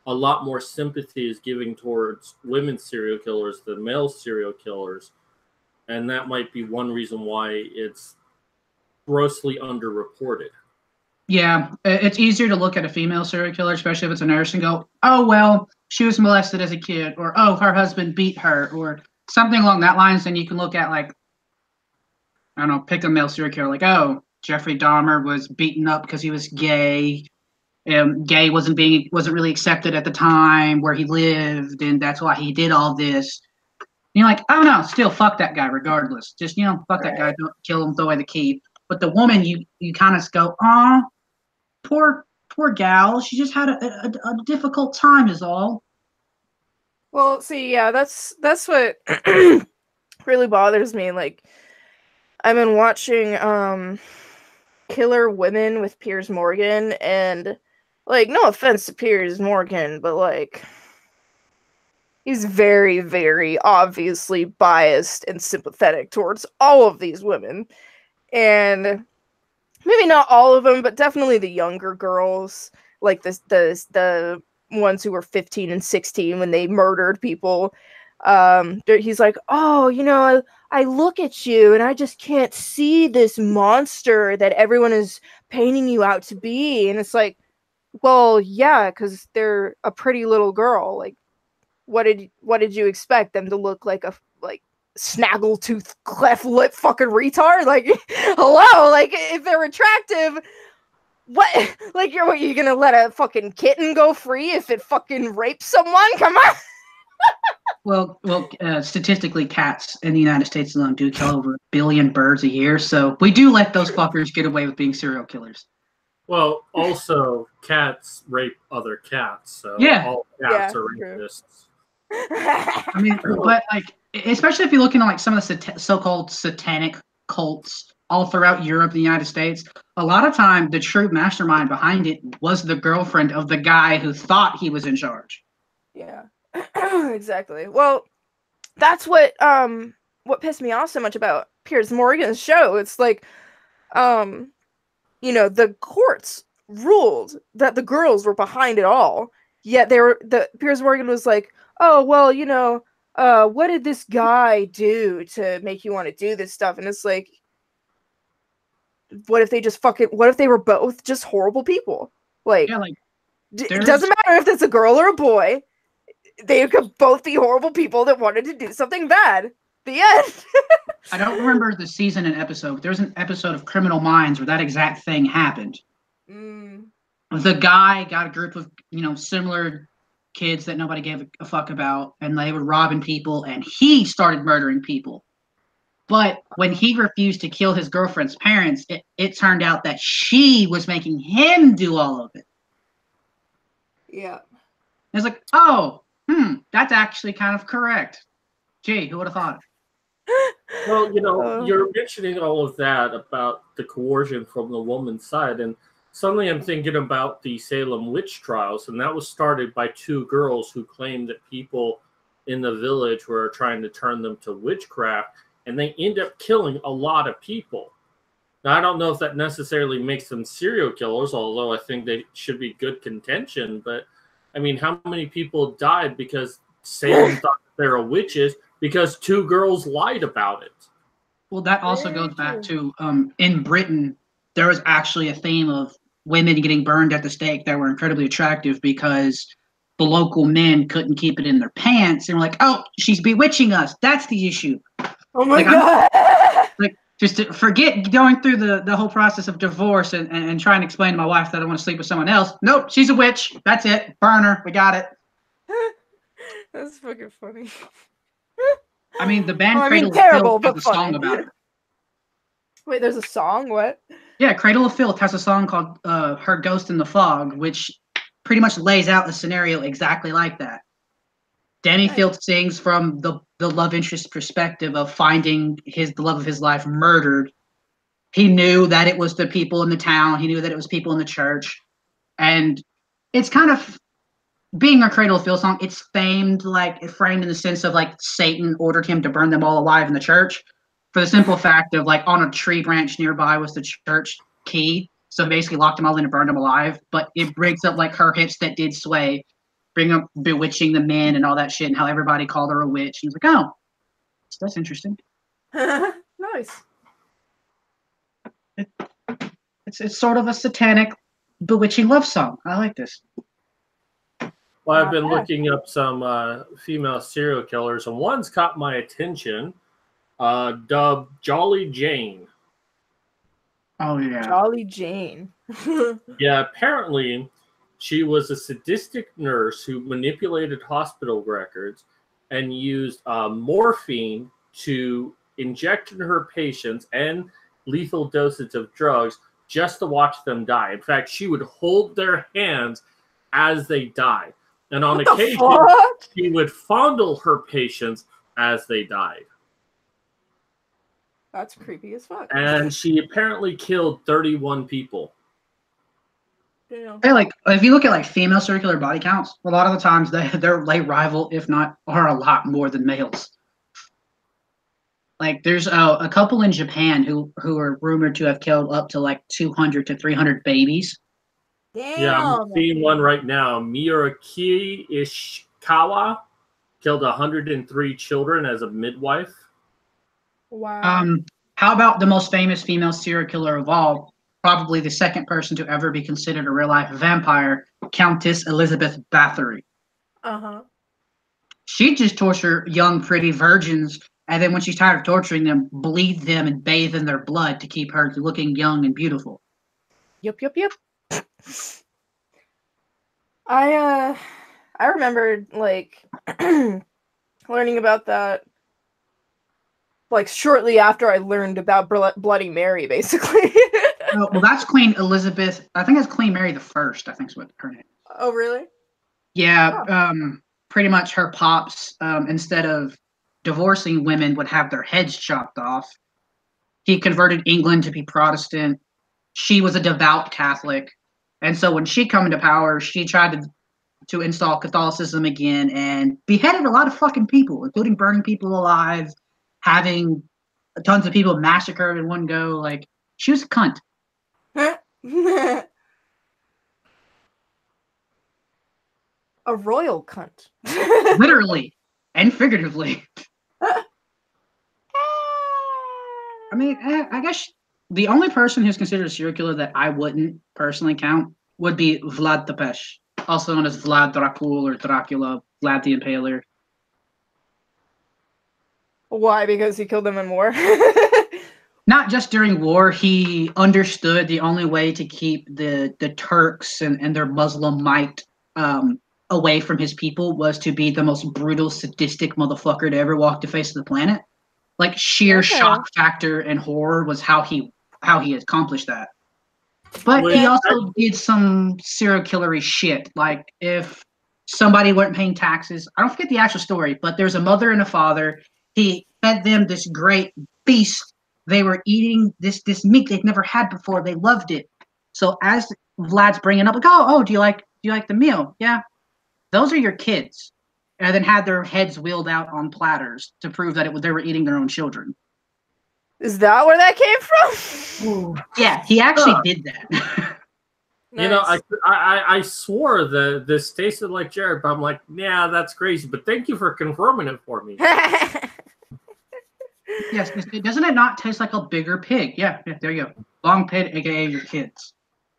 a lot more sympathy is given towards women serial killers than male serial killers. And that might be one reason why it's grossly underreported. Yeah, it's easier to look at a female serial killer, especially if it's a nurse, and go, oh, well, she was molested as a kid, or, oh, her husband beat her, or something along that lines. Then you can look at, like, I don't know, pick a male serial killer, like, oh, Jeffrey Dahmer was beaten up because he was gay. Gay wasn't really accepted at the time where he lived, and that's why he did all this. And you're like, oh no, still fuck that guy regardless. Just, fuck that guy, don't kill him, throw away the key. But the woman, you kind of go, oh, poor gal, she just had a difficult time is all. Well, see, yeah, that's what really bothers me. Like, I've been watching Killer Women with Piers Morgan, and like, no offense to Piers Morgan, but like, he's very, very obviously biased and sympathetic towards all of these women. And maybe not all of them, but definitely the younger girls, like the ones who were 15 and 16 when they murdered people. He's like, oh, I look at you and I just can't see this monster that everyone is painting you out to be. And it's like, well, yeah, because they're a pretty little girl. Like, what did you expect them to look like? A snaggletooth cleft lip fucking retard? Like, hello, like if they're attractive, what? Like you gonna let a fucking kitten go free if it fucking rapes someone? Come on. Well, statistically, cats in the United States alone do kill over 1 billion birds a year, so we do let those fuckers get away with being serial killers. Well, also cats rape other cats, so Yeah. all cats are true. rapists. I mean, but like, especially if you look into like some of the so-called satanic cults all throughout Europe and the United States, a lot of time the true mastermind behind it was the girlfriend of the guy who thought he was in charge. Yeah. Exactly. Well, that's what pissed me off so much about Piers Morgan's show. It's like, the courts ruled that the girls were behind it all. Yet Piers Morgan was like, oh well, what did this guy do to make you want to do this stuff? And it's like, what if they were both just horrible people? Like, Yeah, like it doesn't matter if it's a girl or a boy. They could both be horrible people that wanted to do something bad. The end. I don't remember the season and episode, but there was an episode of Criminal Minds where that exact thing happened. The guy got a group of, similar kids that nobody gave a fuck about, and they were robbing people, and he started murdering people. But when he refused to kill his girlfriend's parents, it turned out that she was making him do all of it. Yeah. It's like, oh, that's actually kind of correct. Gee, who would have thought? Well, you're mentioning all of that about the coercion from the woman's side, and suddenly I'm thinking about the Salem witch trials, and that was started by 2 girls who claimed that people in the village were trying to turn them to witchcraft, and they end up killing a lot of people. Now, I don't know if that necessarily makes them serial killers, although I think they should be good contention, but I mean, how many people died because Salem thought they were witches because 2 girls lied about it? Well, that also goes back to in Britain, there was actually a theme of women getting burned at the stake that were incredibly attractive because the local men couldn't keep it in their pants and were like, oh, she's bewitching us. That's the issue. Oh my God. Just to forget going through the whole process of divorce and trying to explain to my wife that I want to sleep with someone else. Nope, she's a witch. That's it. Burn her. We got it. That's fucking funny. I mean, the band Cradle of Filth has a song about it. Wait, there's a song? What? Yeah, Cradle of Filth has a song called Her Ghost in the Fog, which pretty much lays out the scenario exactly like that. Danny Field sings from the love interest perspective of finding the love of his life murdered. He knew that it was the people in the town. He knew that it was people in the church. And it's kind of being a Cradle of Filth song. It's framed in the sense of like Satan ordered him to burn them all alive in the church for the simple fact of like on a tree branch nearby was the church key. So basically locked them all in and burned them alive. But it brings up like her hips that did sway, bring up bewitching the men and all that shit and how everybody called her a witch. And he's like, oh, that's interesting. Nice. It's sort of a satanic bewitching love song. I like this. Well, I've been looking up some female serial killers, and one's caught my attention, dubbed Jolly Jane. Oh, yeah. Jolly Jane. Yeah, apparently she was a sadistic nurse who manipulated hospital records and used morphine to inject into her patients and lethal dosage of drugs just to watch them die. In fact, she would hold their hands as they died. And on occasion, she would fondle her patients as they died. That's creepy as fuck. And she apparently killed 31 people. Yeah. Hey, like if you look at like female circular body counts, a lot of the times they rival, if not are a lot more than males. Like there's a couple in Japan who are rumored to have killed up to like 200 to 300 babies. Damn. Yeah, I'm seeing one right now. Miyuraki Ishikawa killed 103 children as a midwife. Wow. How about the most famous female serial killer of all? Probably the second person to ever be considered a real-life vampire, Countess Elizabeth Bathory. Uh-huh. She'd just torture young, pretty virgins, and then when she's tired of torturing them, bleed them and bathe in their blood to keep her looking young and beautiful. Yep. I remember like learning about that like shortly after I learned about Bloody Mary, basically. Well, that's Queen Elizabeth. I think that's Queen Mary the First. I think is what her name. Oh, really? Yeah. Pretty much her pops, instead of divorcing women, would have their heads chopped off. He converted England to be Protestant. She was a devout Catholic, and so when she came into power, she tried to install Catholicism again and beheaded a lot of fucking people, including burning people alive, having tons of people massacred in one go. Like, she was a cunt. A royal cunt. Literally and figuratively. I mean, I guess the only person who's considered a serial killer that I wouldn't personally count would be Vlad Tepes, also known as Vlad Dracul or Dracula, Vlad the Impaler. Why? Because he killed them in war? Not just during war, he understood the only way to keep the Turks and their Muslim might away from his people was to be the most brutal, sadistic motherfucker to ever walk the face of the planet. Like, sheer shock factor and horror was how he accomplished that. But he also did some serial killery shit. Like, if somebody weren't paying taxes, I don't forget the actual story, but there's a mother and a father. He fed them this great feast. They were eating this meat they'd never had before. They loved it. So as Vlad's bringing up, like, oh, do you like the meal? Yeah, those are your kids. And then had their heads wheeled out on platters to prove that they were eating their own children. Is that where that came from? Ooh. Yeah, he actually did that. You know, I swore that this tasted like Jared, but I'm like, yeah, that's crazy. But thank you for confirming it for me. Yes, doesn't it not taste like a bigger pig? Yeah, there you go. Long pig, aka your kids.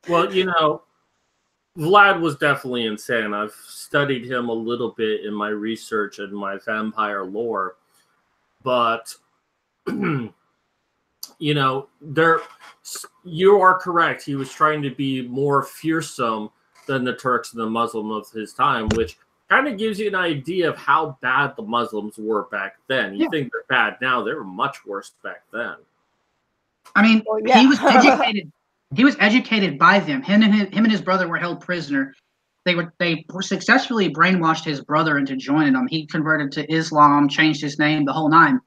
Well, you know, Vlad was definitely insane. I've studied him a little bit in my research and my vampire lore. But, you know, you are correct. He was trying to be more fearsome than the Turks and the Muslims of his time, which kind of gives you an idea of how bad the Muslims were back then. You think they're bad now. They were much worse back then. I mean, he was educated. He was educated by them. Him and his brother were held prisoner. They successfully brainwashed his brother into joining them. He converted to Islam, changed his name, the whole nine.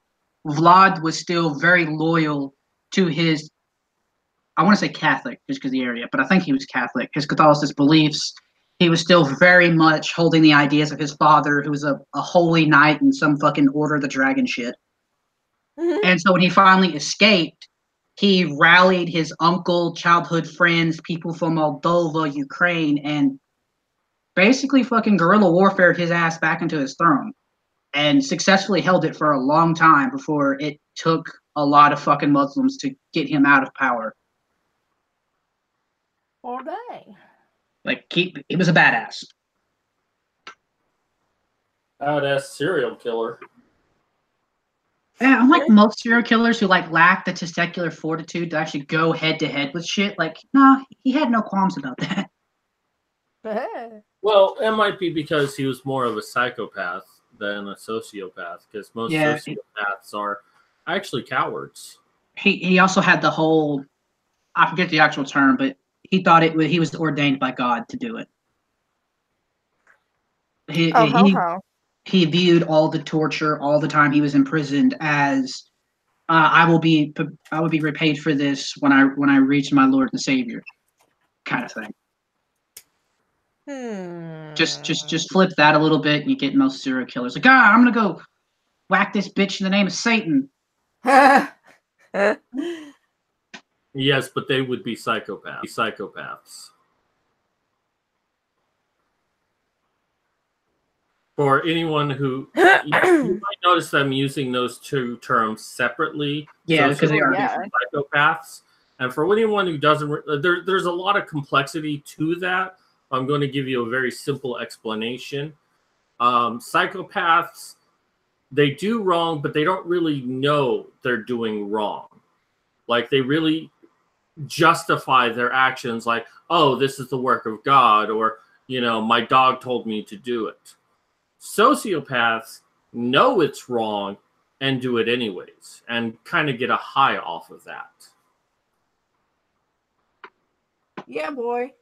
Vlad was still very loyal to his, I want to say Catholic, just because of the area, but I think he was Catholic. His Catholicist beliefs. He was still very much holding the ideas of his father, who was a holy knight in some fucking Order of the Dragon shit. Mm-hmm. And so when he finally escaped, he rallied his uncle, childhood friends, people from Moldova, Ukraine, and basically fucking guerrilla warfare his ass back into his throne. And successfully held it for a long time before it took a lot of fucking Muslims to get him out of power. All day. Like, he was a badass. Badass serial killer. Yeah, unlike most serial killers who like lack the testicular fortitude to actually go head to head with shit, like, no, he had no qualms about that. Well, it might be because he was more of a psychopath than a sociopath, because most sociopaths are actually cowards. He also had the whole, I forget the actual term, but he thought he was ordained by God to do it. He viewed all the torture, all the time he was imprisoned as, I will be repaid for this when I reach my Lord and Savior, kind of thing. Just flip that a little bit, and you get most serial killers like, I'm gonna go whack this bitch in the name of Satan. Yes, but they would be psychopaths. For anyone who you might notice them using those two terms separately. Yeah, because they are different psychopaths. And for anyone who doesn't, there's a lot of complexity to that. I'm going to give you a very simple explanation. Psychopaths, they do wrong, but they don't really know they're doing wrong. Like, they really justify their actions like, oh, this is the work of God, or, you know, my dog told me to do it. Sociopaths know it's wrong and do it anyways, and kind of get a high off of that. Yeah, boy.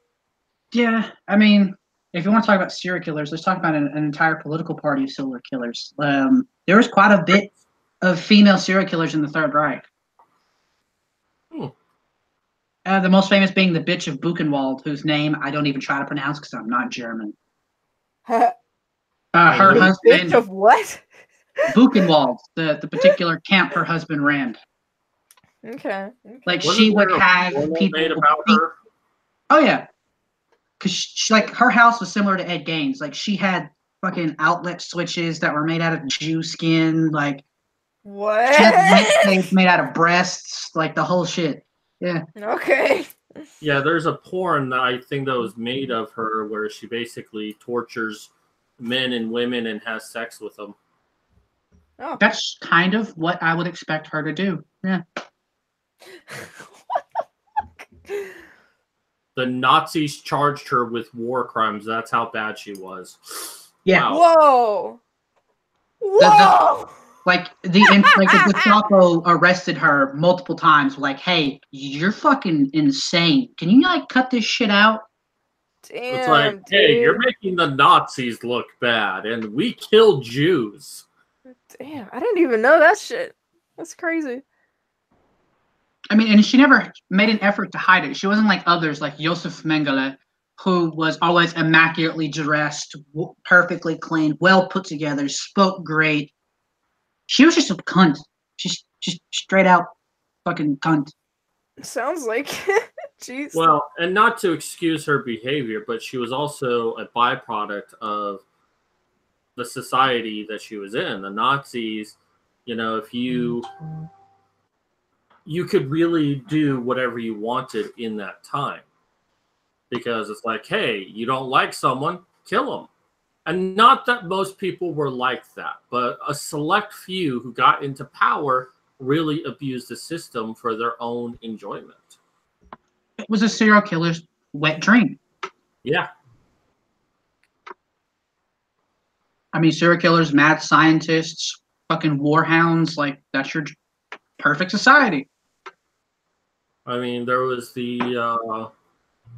Yeah, I mean, if you want to talk about serial killers, let's talk about an entire political party of serial killers. There was quite a bit of female serial killers in the Third Reich. The most famous being the bitch of Buchenwald, whose name I don't even try to pronounce because I'm not German. Her husband, Bitch of what? Buchenwald, the particular camp her husband ran. Okay. Like, Wasn't she would there a have porno people made about her? Oh yeah, because she, like, her house was similar to Ed Gein's. Like, she had fucking outlet switches that were made out of Jew skin. Like, What? she had lampshades made out of breasts. Like, the whole shit. Yeah. Okay. Yeah, there's a porn that I think that was made of her where she basically tortures men and women and has sex with them. Oh. That's kind of what I would expect her to do. Yeah. What the fuck? The Nazis charged her with war crimes. That's how bad she was. Yeah. Wow. Whoa. Whoa. Like, the Gestapo arrested her multiple times. Like, hey, you're fucking insane. Can you, like, cut this shit out? Damn, It's like, hey, dude. you're making the Nazis look bad, and we killed Jews. Damn, I didn't even know that shit. That's crazy. I mean, and she never made an effort to hide it. She wasn't like others, like Josef Mengele, who was always immaculately dressed, perfectly clean, well put together, spoke great. She was just a cunt. She's just straight out fucking cunt. Sounds like jeez. Well, and not to excuse her behavior, but she was also a byproduct of the society that she was in. The Nazis, you know, if you could really do whatever you wanted in that time, because it's like, hey, you don't like someone, kill them. And not that most people were like that, but a select few who got into power really abused the system for their own enjoyment. It was a serial killer's wet dream. Yeah. I mean, serial killers, mad scientists, fucking warhounds, like, that's your perfect society. I mean, there was the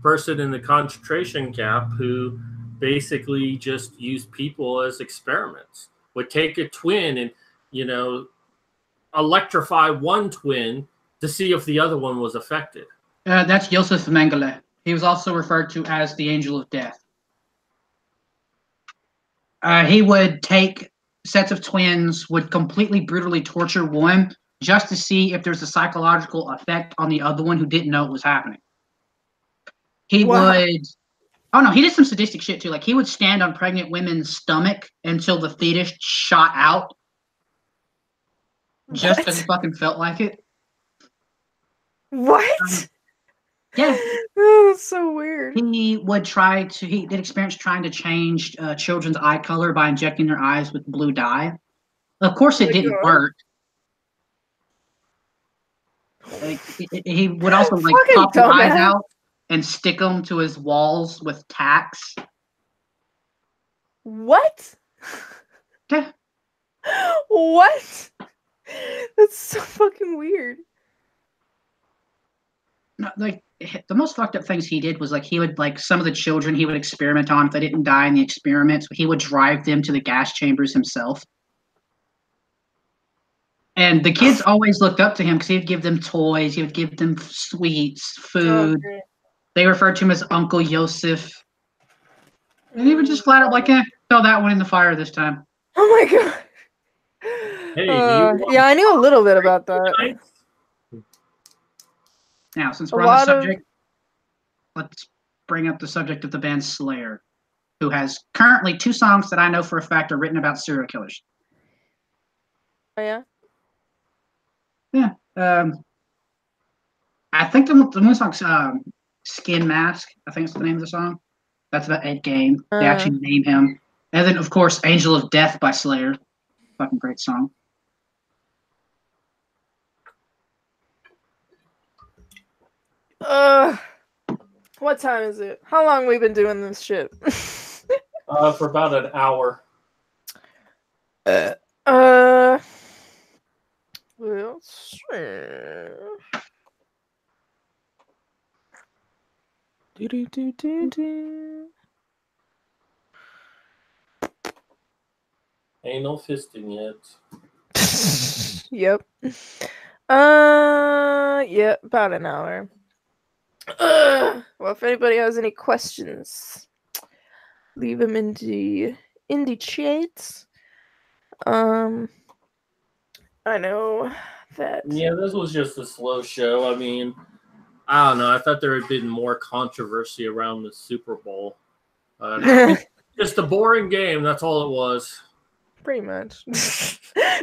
person in the concentration camp who basically just used people as experiments. Would take a twin and, you know, electrify one twin to see if the other one was affected. That's Josef Mengele. He was also referred to as the Angel of Death. He would take sets of twins, would completely brutally torture one just to see if there's a psychological effect on the other one who didn't know it was happening. He would... Oh, no, he did some sadistic shit, too. Like, he would stand on pregnant women's stomach until the fetus shot out. Just because he fucking felt like it. What? Yeah. Oh, that's so weird. He did experiments trying to change children's eye color by injecting their eyes with blue dye. Of course, it didn't work. Like, he would also, like, pop the eyes out and stick them to his walls with tacks. What? Yeah. What? That's so fucking weird. No, like, the most fucked up things he did was, like, he would, like, some of the children he would experiment on, if they didn't die in the experiments, he would drive them to the gas chambers himself. And the kids always looked up to him because he would give them toys, he would give them sweets, food. Okay. They referred to him as Uncle Joseph. And he would just flat out like, throw that one in the fire this time. Oh my god. Hey, yeah, I knew a little bit about that. Now, since we're on the subject, let's bring up the subject of the band Slayer, who has currently 2 songs that I know for a fact are written about serial killers. Oh, yeah? Yeah. I think the one song's Skin Mask. I think it's the name of the song. That's about Ed Gein. They actually name him. And then, of course, Angel of Death by Slayer. Fucking great song. What time is it? How long we been doing this shit? For about an hour. We'll see. Do. Ain't no fisting yet. Yep. Yeah, about an hour. Well, if anybody has any questions, leave them in the chat. I know that. Yeah, this was just a slow show. I mean, I don't know. I thought there had been more controversy around the Super Bowl. Just a boring game. That's all it was. Pretty much.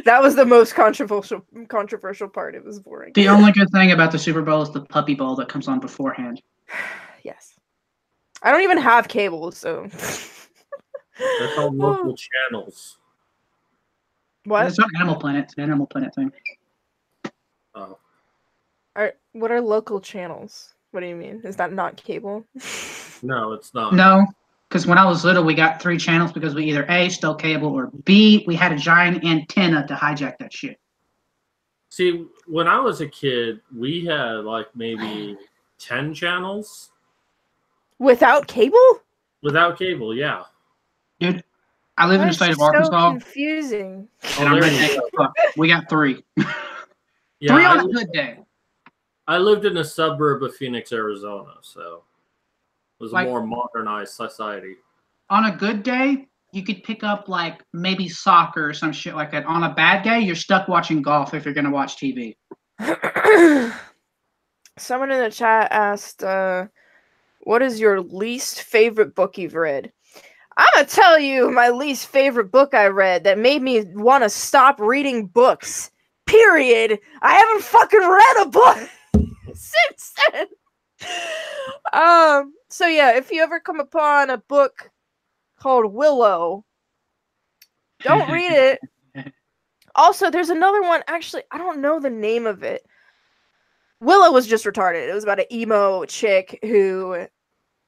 That was the most controversial part. It was boring. The only good thing about the Super Bowl is the Puppy Bowl that comes on beforehand. Yes. I don't even have cable, so. They're called local channels. What? It's not Animal Planet. It's an Animal Planet thing. Oh. What are local channels? What do you mean? Is that not cable? No, it's not. No, because when I was little, we got 3 channels because we either A, stole cable, or B, we had a giant antenna to hijack that shit. See, when I was a kid, we had like maybe 10 channels. Without cable? Without cable, yeah. Dude, I live in the That's state of so Arkansas. confusing. And I'm redneck as fuck. We got 3. Yeah, 3 on a good day. I lived in a suburb of Phoenix, Arizona, so it was Like- a more modernized society. On a good day, you could pick up like maybe soccer or some shit like that. On a bad day, you're stuck watching golf if you're going to watch TV. Someone in the chat asked, what is your least favorite book you've read? I'm going to tell you my least favorite book I read that made me want to stop reading books. Period. I haven't fucking read a book since then. So yeah, if you ever come upon a book called Willow, don't read it. Also, there's another one. Actually, I don't know the name of it. Willow was just retarded. It was about an emo chick who,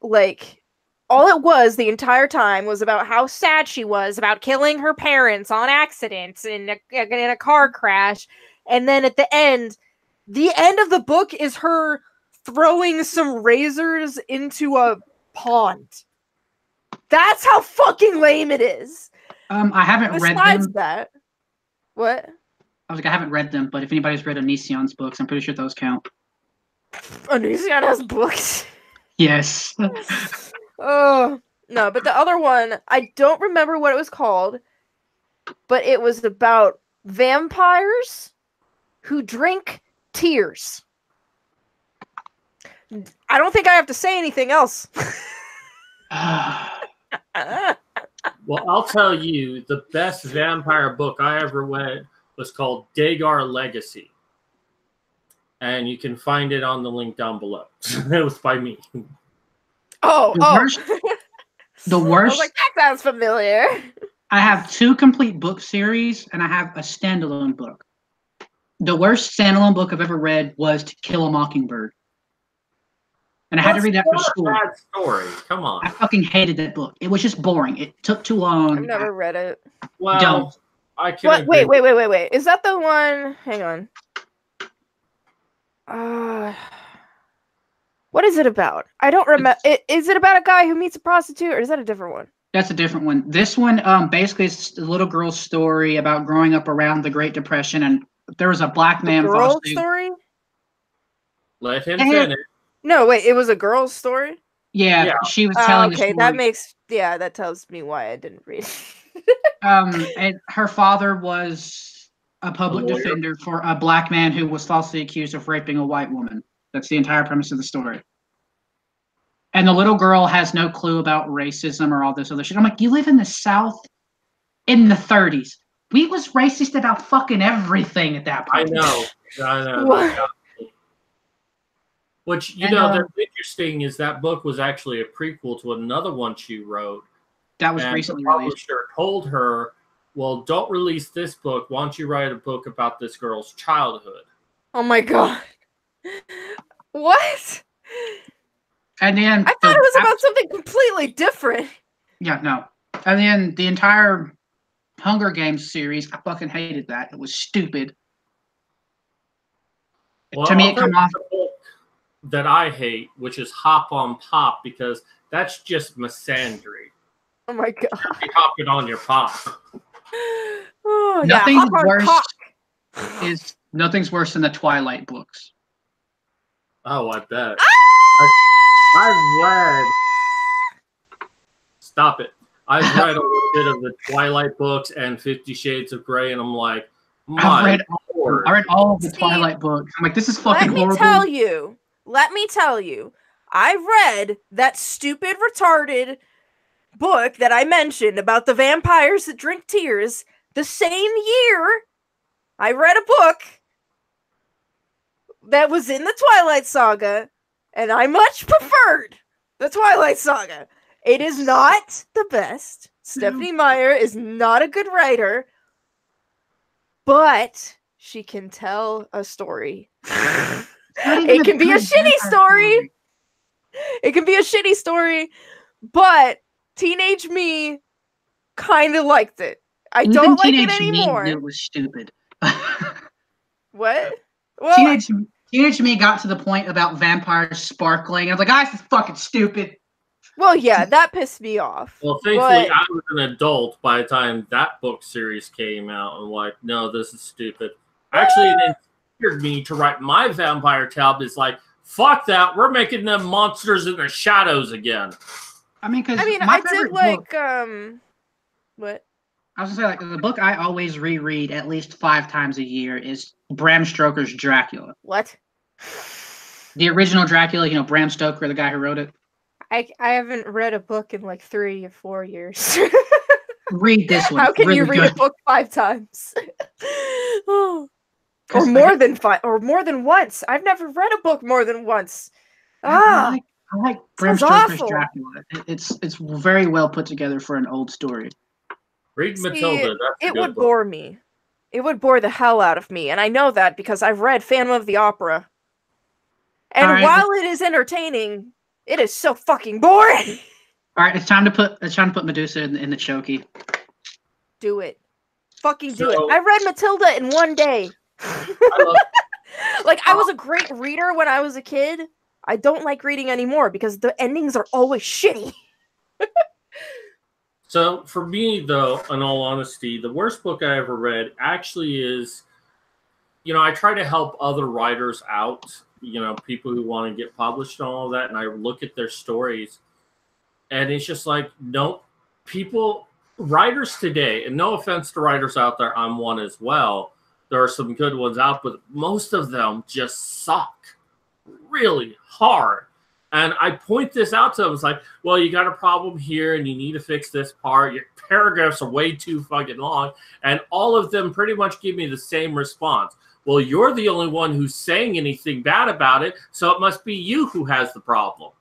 like, all it was the entire time was about how sad she was about killing her parents on accident in a car crash. And then at the end of the book is her throwing some razors into a pond. That's how fucking lame it is. I haven't read Besides them. that, what? I was like, I haven't read them, but if anybody's read Onision's books, I'm pretty sure those count. Onision has books. Yes. Oh, no, but the other one, I don't remember what it was called, but it was about vampires who drink tears. I don't think I have to say anything else. Well, I'll tell you, the best vampire book I ever read was called Dagar Legacy. And you can find it on the link down below. It was by me. The I was worst. like, that sounds familiar. I have 2 complete book series, and I have a standalone book. The worst standalone book I've ever read was To Kill a Mockingbird. And I had to read that for school. Bad story. Come on. I fucking hated that book. It was just boring. It took too long. I've never read it. Well, Don't. I can What? agree. Wait. Is that the one? Hang on. What is it about? I don't remember. Is it about a guy who meets a prostitute, or is that a different one? That's a different one. This one, basically, is a little girl's story about growing up around the Great Depression, and there was a black man. Girl's story? Let him finish. No, wait. It was a girl's story. Yeah, she was telling. Okay, that tells me why I didn't read. And her father was a public A lawyer? defender for a black man who was falsely accused of raping a white woman. That's the entire premise of the story. And the little girl has no clue about racism or all this other shit. I'm like, you live in the South in the 30s. We was racist about fucking everything at that I point. know. What? Which, you know, that's interesting is that book was actually a prequel to another one she wrote That was and recently the released. publisher told her, well, don't release this book. Why don't you write a book about this girl's childhood? Oh my god. What? And then I thought it was about something completely different. Yeah, no. And then the entire Hunger Games series, I fucking hated that. It was stupid. Well, To me, I'll it tell come you off. the book that I hate, which is Hop on Pop, because that's just misandry. Oh my god. You're hopping on your pop. Oh yeah, Nothing's hop on worse cock. nothing's worse than the Twilight books. Oh, I bet. Ah! I've read. Stop it. I've read a little bit of the Twilight books and 50 Shades of Grey, and I'm like, I read Lord. all of the See, Twilight books. I'm like, this is fucking horrible. Let me tell you, I read that stupid, retarded book that I mentioned about the vampires that drink tears the same year I read a book that was in the Twilight Saga, and I much preferred the Twilight Saga. It is not the best. Stephanie Meyer is not a good writer, but she can tell a story. It can be a shitty story. It can be a shitty story, but teenage me kind of liked it. I don't like it anymore. It was stupid. What? Well, Teenage me got to the point about vampires sparkling. I was like, ah, this is fucking stupid. well, yeah, that pissed me off. Well, thankfully, But- I was an adult by the time that book series came out. I'm like, no, this is stupid. Actually, it inspired me to write my vampire tale. It's like, fuck that. We're making them monsters in the shadows again. I mean, because I did like what? I was gonna say, like, the book I always reread at least 5 times a year is Bram Stoker's Dracula. What? The original Dracula, you know, Bram Stoker, the guy who wrote it. I haven't read a book in like 3 or 4 years. Read this one. How can really you read good. a book 5 times? Oh. Or 'Cause more than 5, or more than once. I've never read a book more than once. Ah, I like Bram sounds Stoker's awful. Dracula. It's very well put together for an old story. Read See, Matilda. That's a it good would book. bore me. It would bore the hell out of me, and I know that because I've read Phantom of the Opera. And All right. while it is entertaining, it is so fucking boring. All right, it's time to put Medusa in the chokey. Do it. Fucking do So- it. I read Matilda in 1 day. I love Like, I was a great reader when I was a kid. I don't like reading anymore because the endings are always shitty. So for me, though, in all honesty, the worst book I ever read actually is, you know, I try to help other writers out, you know, people who want to get published and all of that, and I look at their stories, and it's just like, no, writers today, and no offense to writers out there, I'm one as well. There are some good ones out, but most of them just suck really hard. And I point this out to them. It's like, well, you got a problem here and you need to fix this part. Your paragraphs are way too fucking long. And all of them pretty much give me the same response. Well, you're the only one who's saying anything bad about it, so it must be you who has the problem.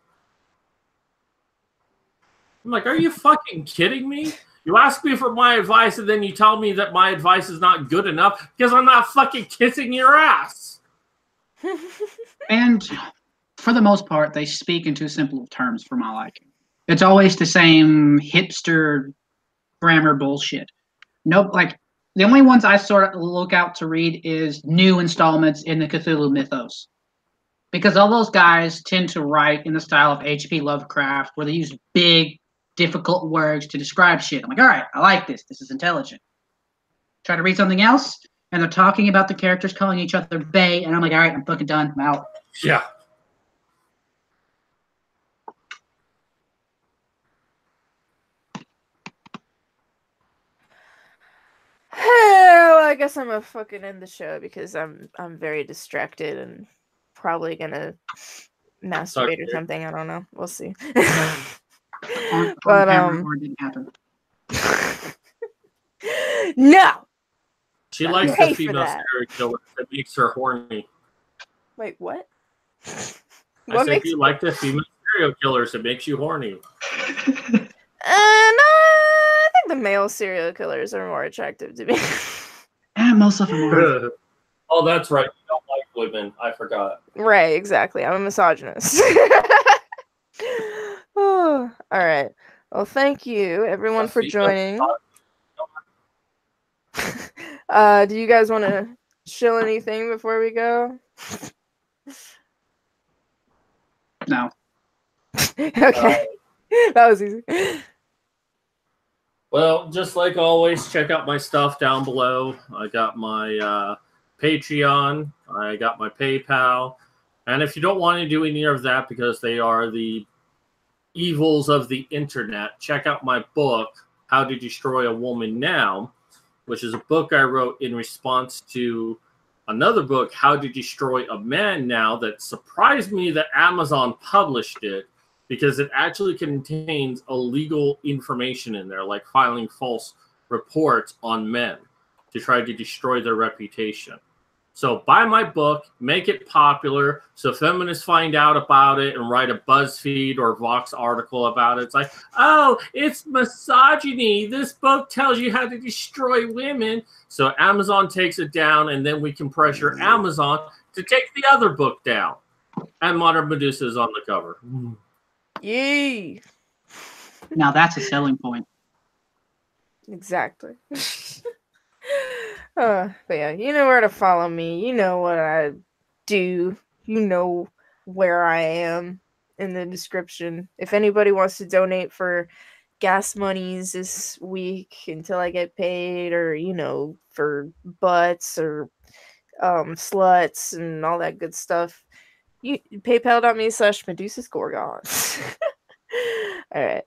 I'm like, are you fucking kidding me? You ask me for my advice and then you tell me that my advice is not good enough because I'm not fucking kissing your ass. And for the most part, they speak in too simple of terms for my liking. It's always the same hipster grammar bullshit. Nope, like the only ones I sort of look out to read is new installments in the Cthulhu mythos. Because all those guys tend to write in the style of H.P. Lovecraft, where they use big, difficult words to describe shit. I'm like, all right, I like this. This is intelligent. Try to read something else, and they're talking about the characters calling each other they, and I'm like, all right, I'm fucking done. I'm out. Yeah. Well, I guess I'm gonna fucking end the show because I'm very distracted and probably gonna masturbate or something. I don't know. We'll see. On But, camera, or it didn't happen. No. She likes pay the for female that. serial killer that makes her horny. Wait, what? I What said makes you like the female serial killers that makes you horny. no, think the male serial killers are more attractive to me. And most of them are. Oh, that's right. You don't like women. I forgot. Right, exactly. I'm a misogynist. Oh, all right. Well, thank you everyone for joining. Do you guys want to shill anything before we go? No. Okay. That was easy. Well, just like always, check out my stuff down below. I got my Patreon. I got my PayPal. And if you don't want to do any of that because they are the evils of the internet, check out my book, How to Destroy a Woman Now, which is a book I wrote in response to another book, How to Destroy a Man Now, that surprised me that Amazon published it because it actually contains illegal information in there, like filing false reports on men to try to destroy their reputation. So buy my book, make it popular, so feminists find out about it and write a BuzzFeed or Vox article about it. It's like, oh, it's misogyny. This book tells you how to destroy women. So Amazon takes it down, and then we can pressure Amazon to take the other book down. And Modern Medusa is on the cover. Yay! Now that's a selling point. Exactly. But yeah, you know where to follow me. You know what I do. You know where I am in the description. If anybody wants to donate for gas monies this week until I get paid, or for butts or sluts and all that good stuff, you paypal.me/Medusasgorgons. All right.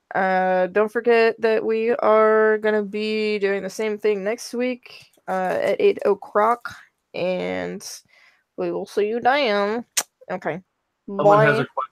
Don't forget that we are gonna be doing the same thing next week at 8 o'clock, and we will see you then. Okay. Someone Bye. has a question.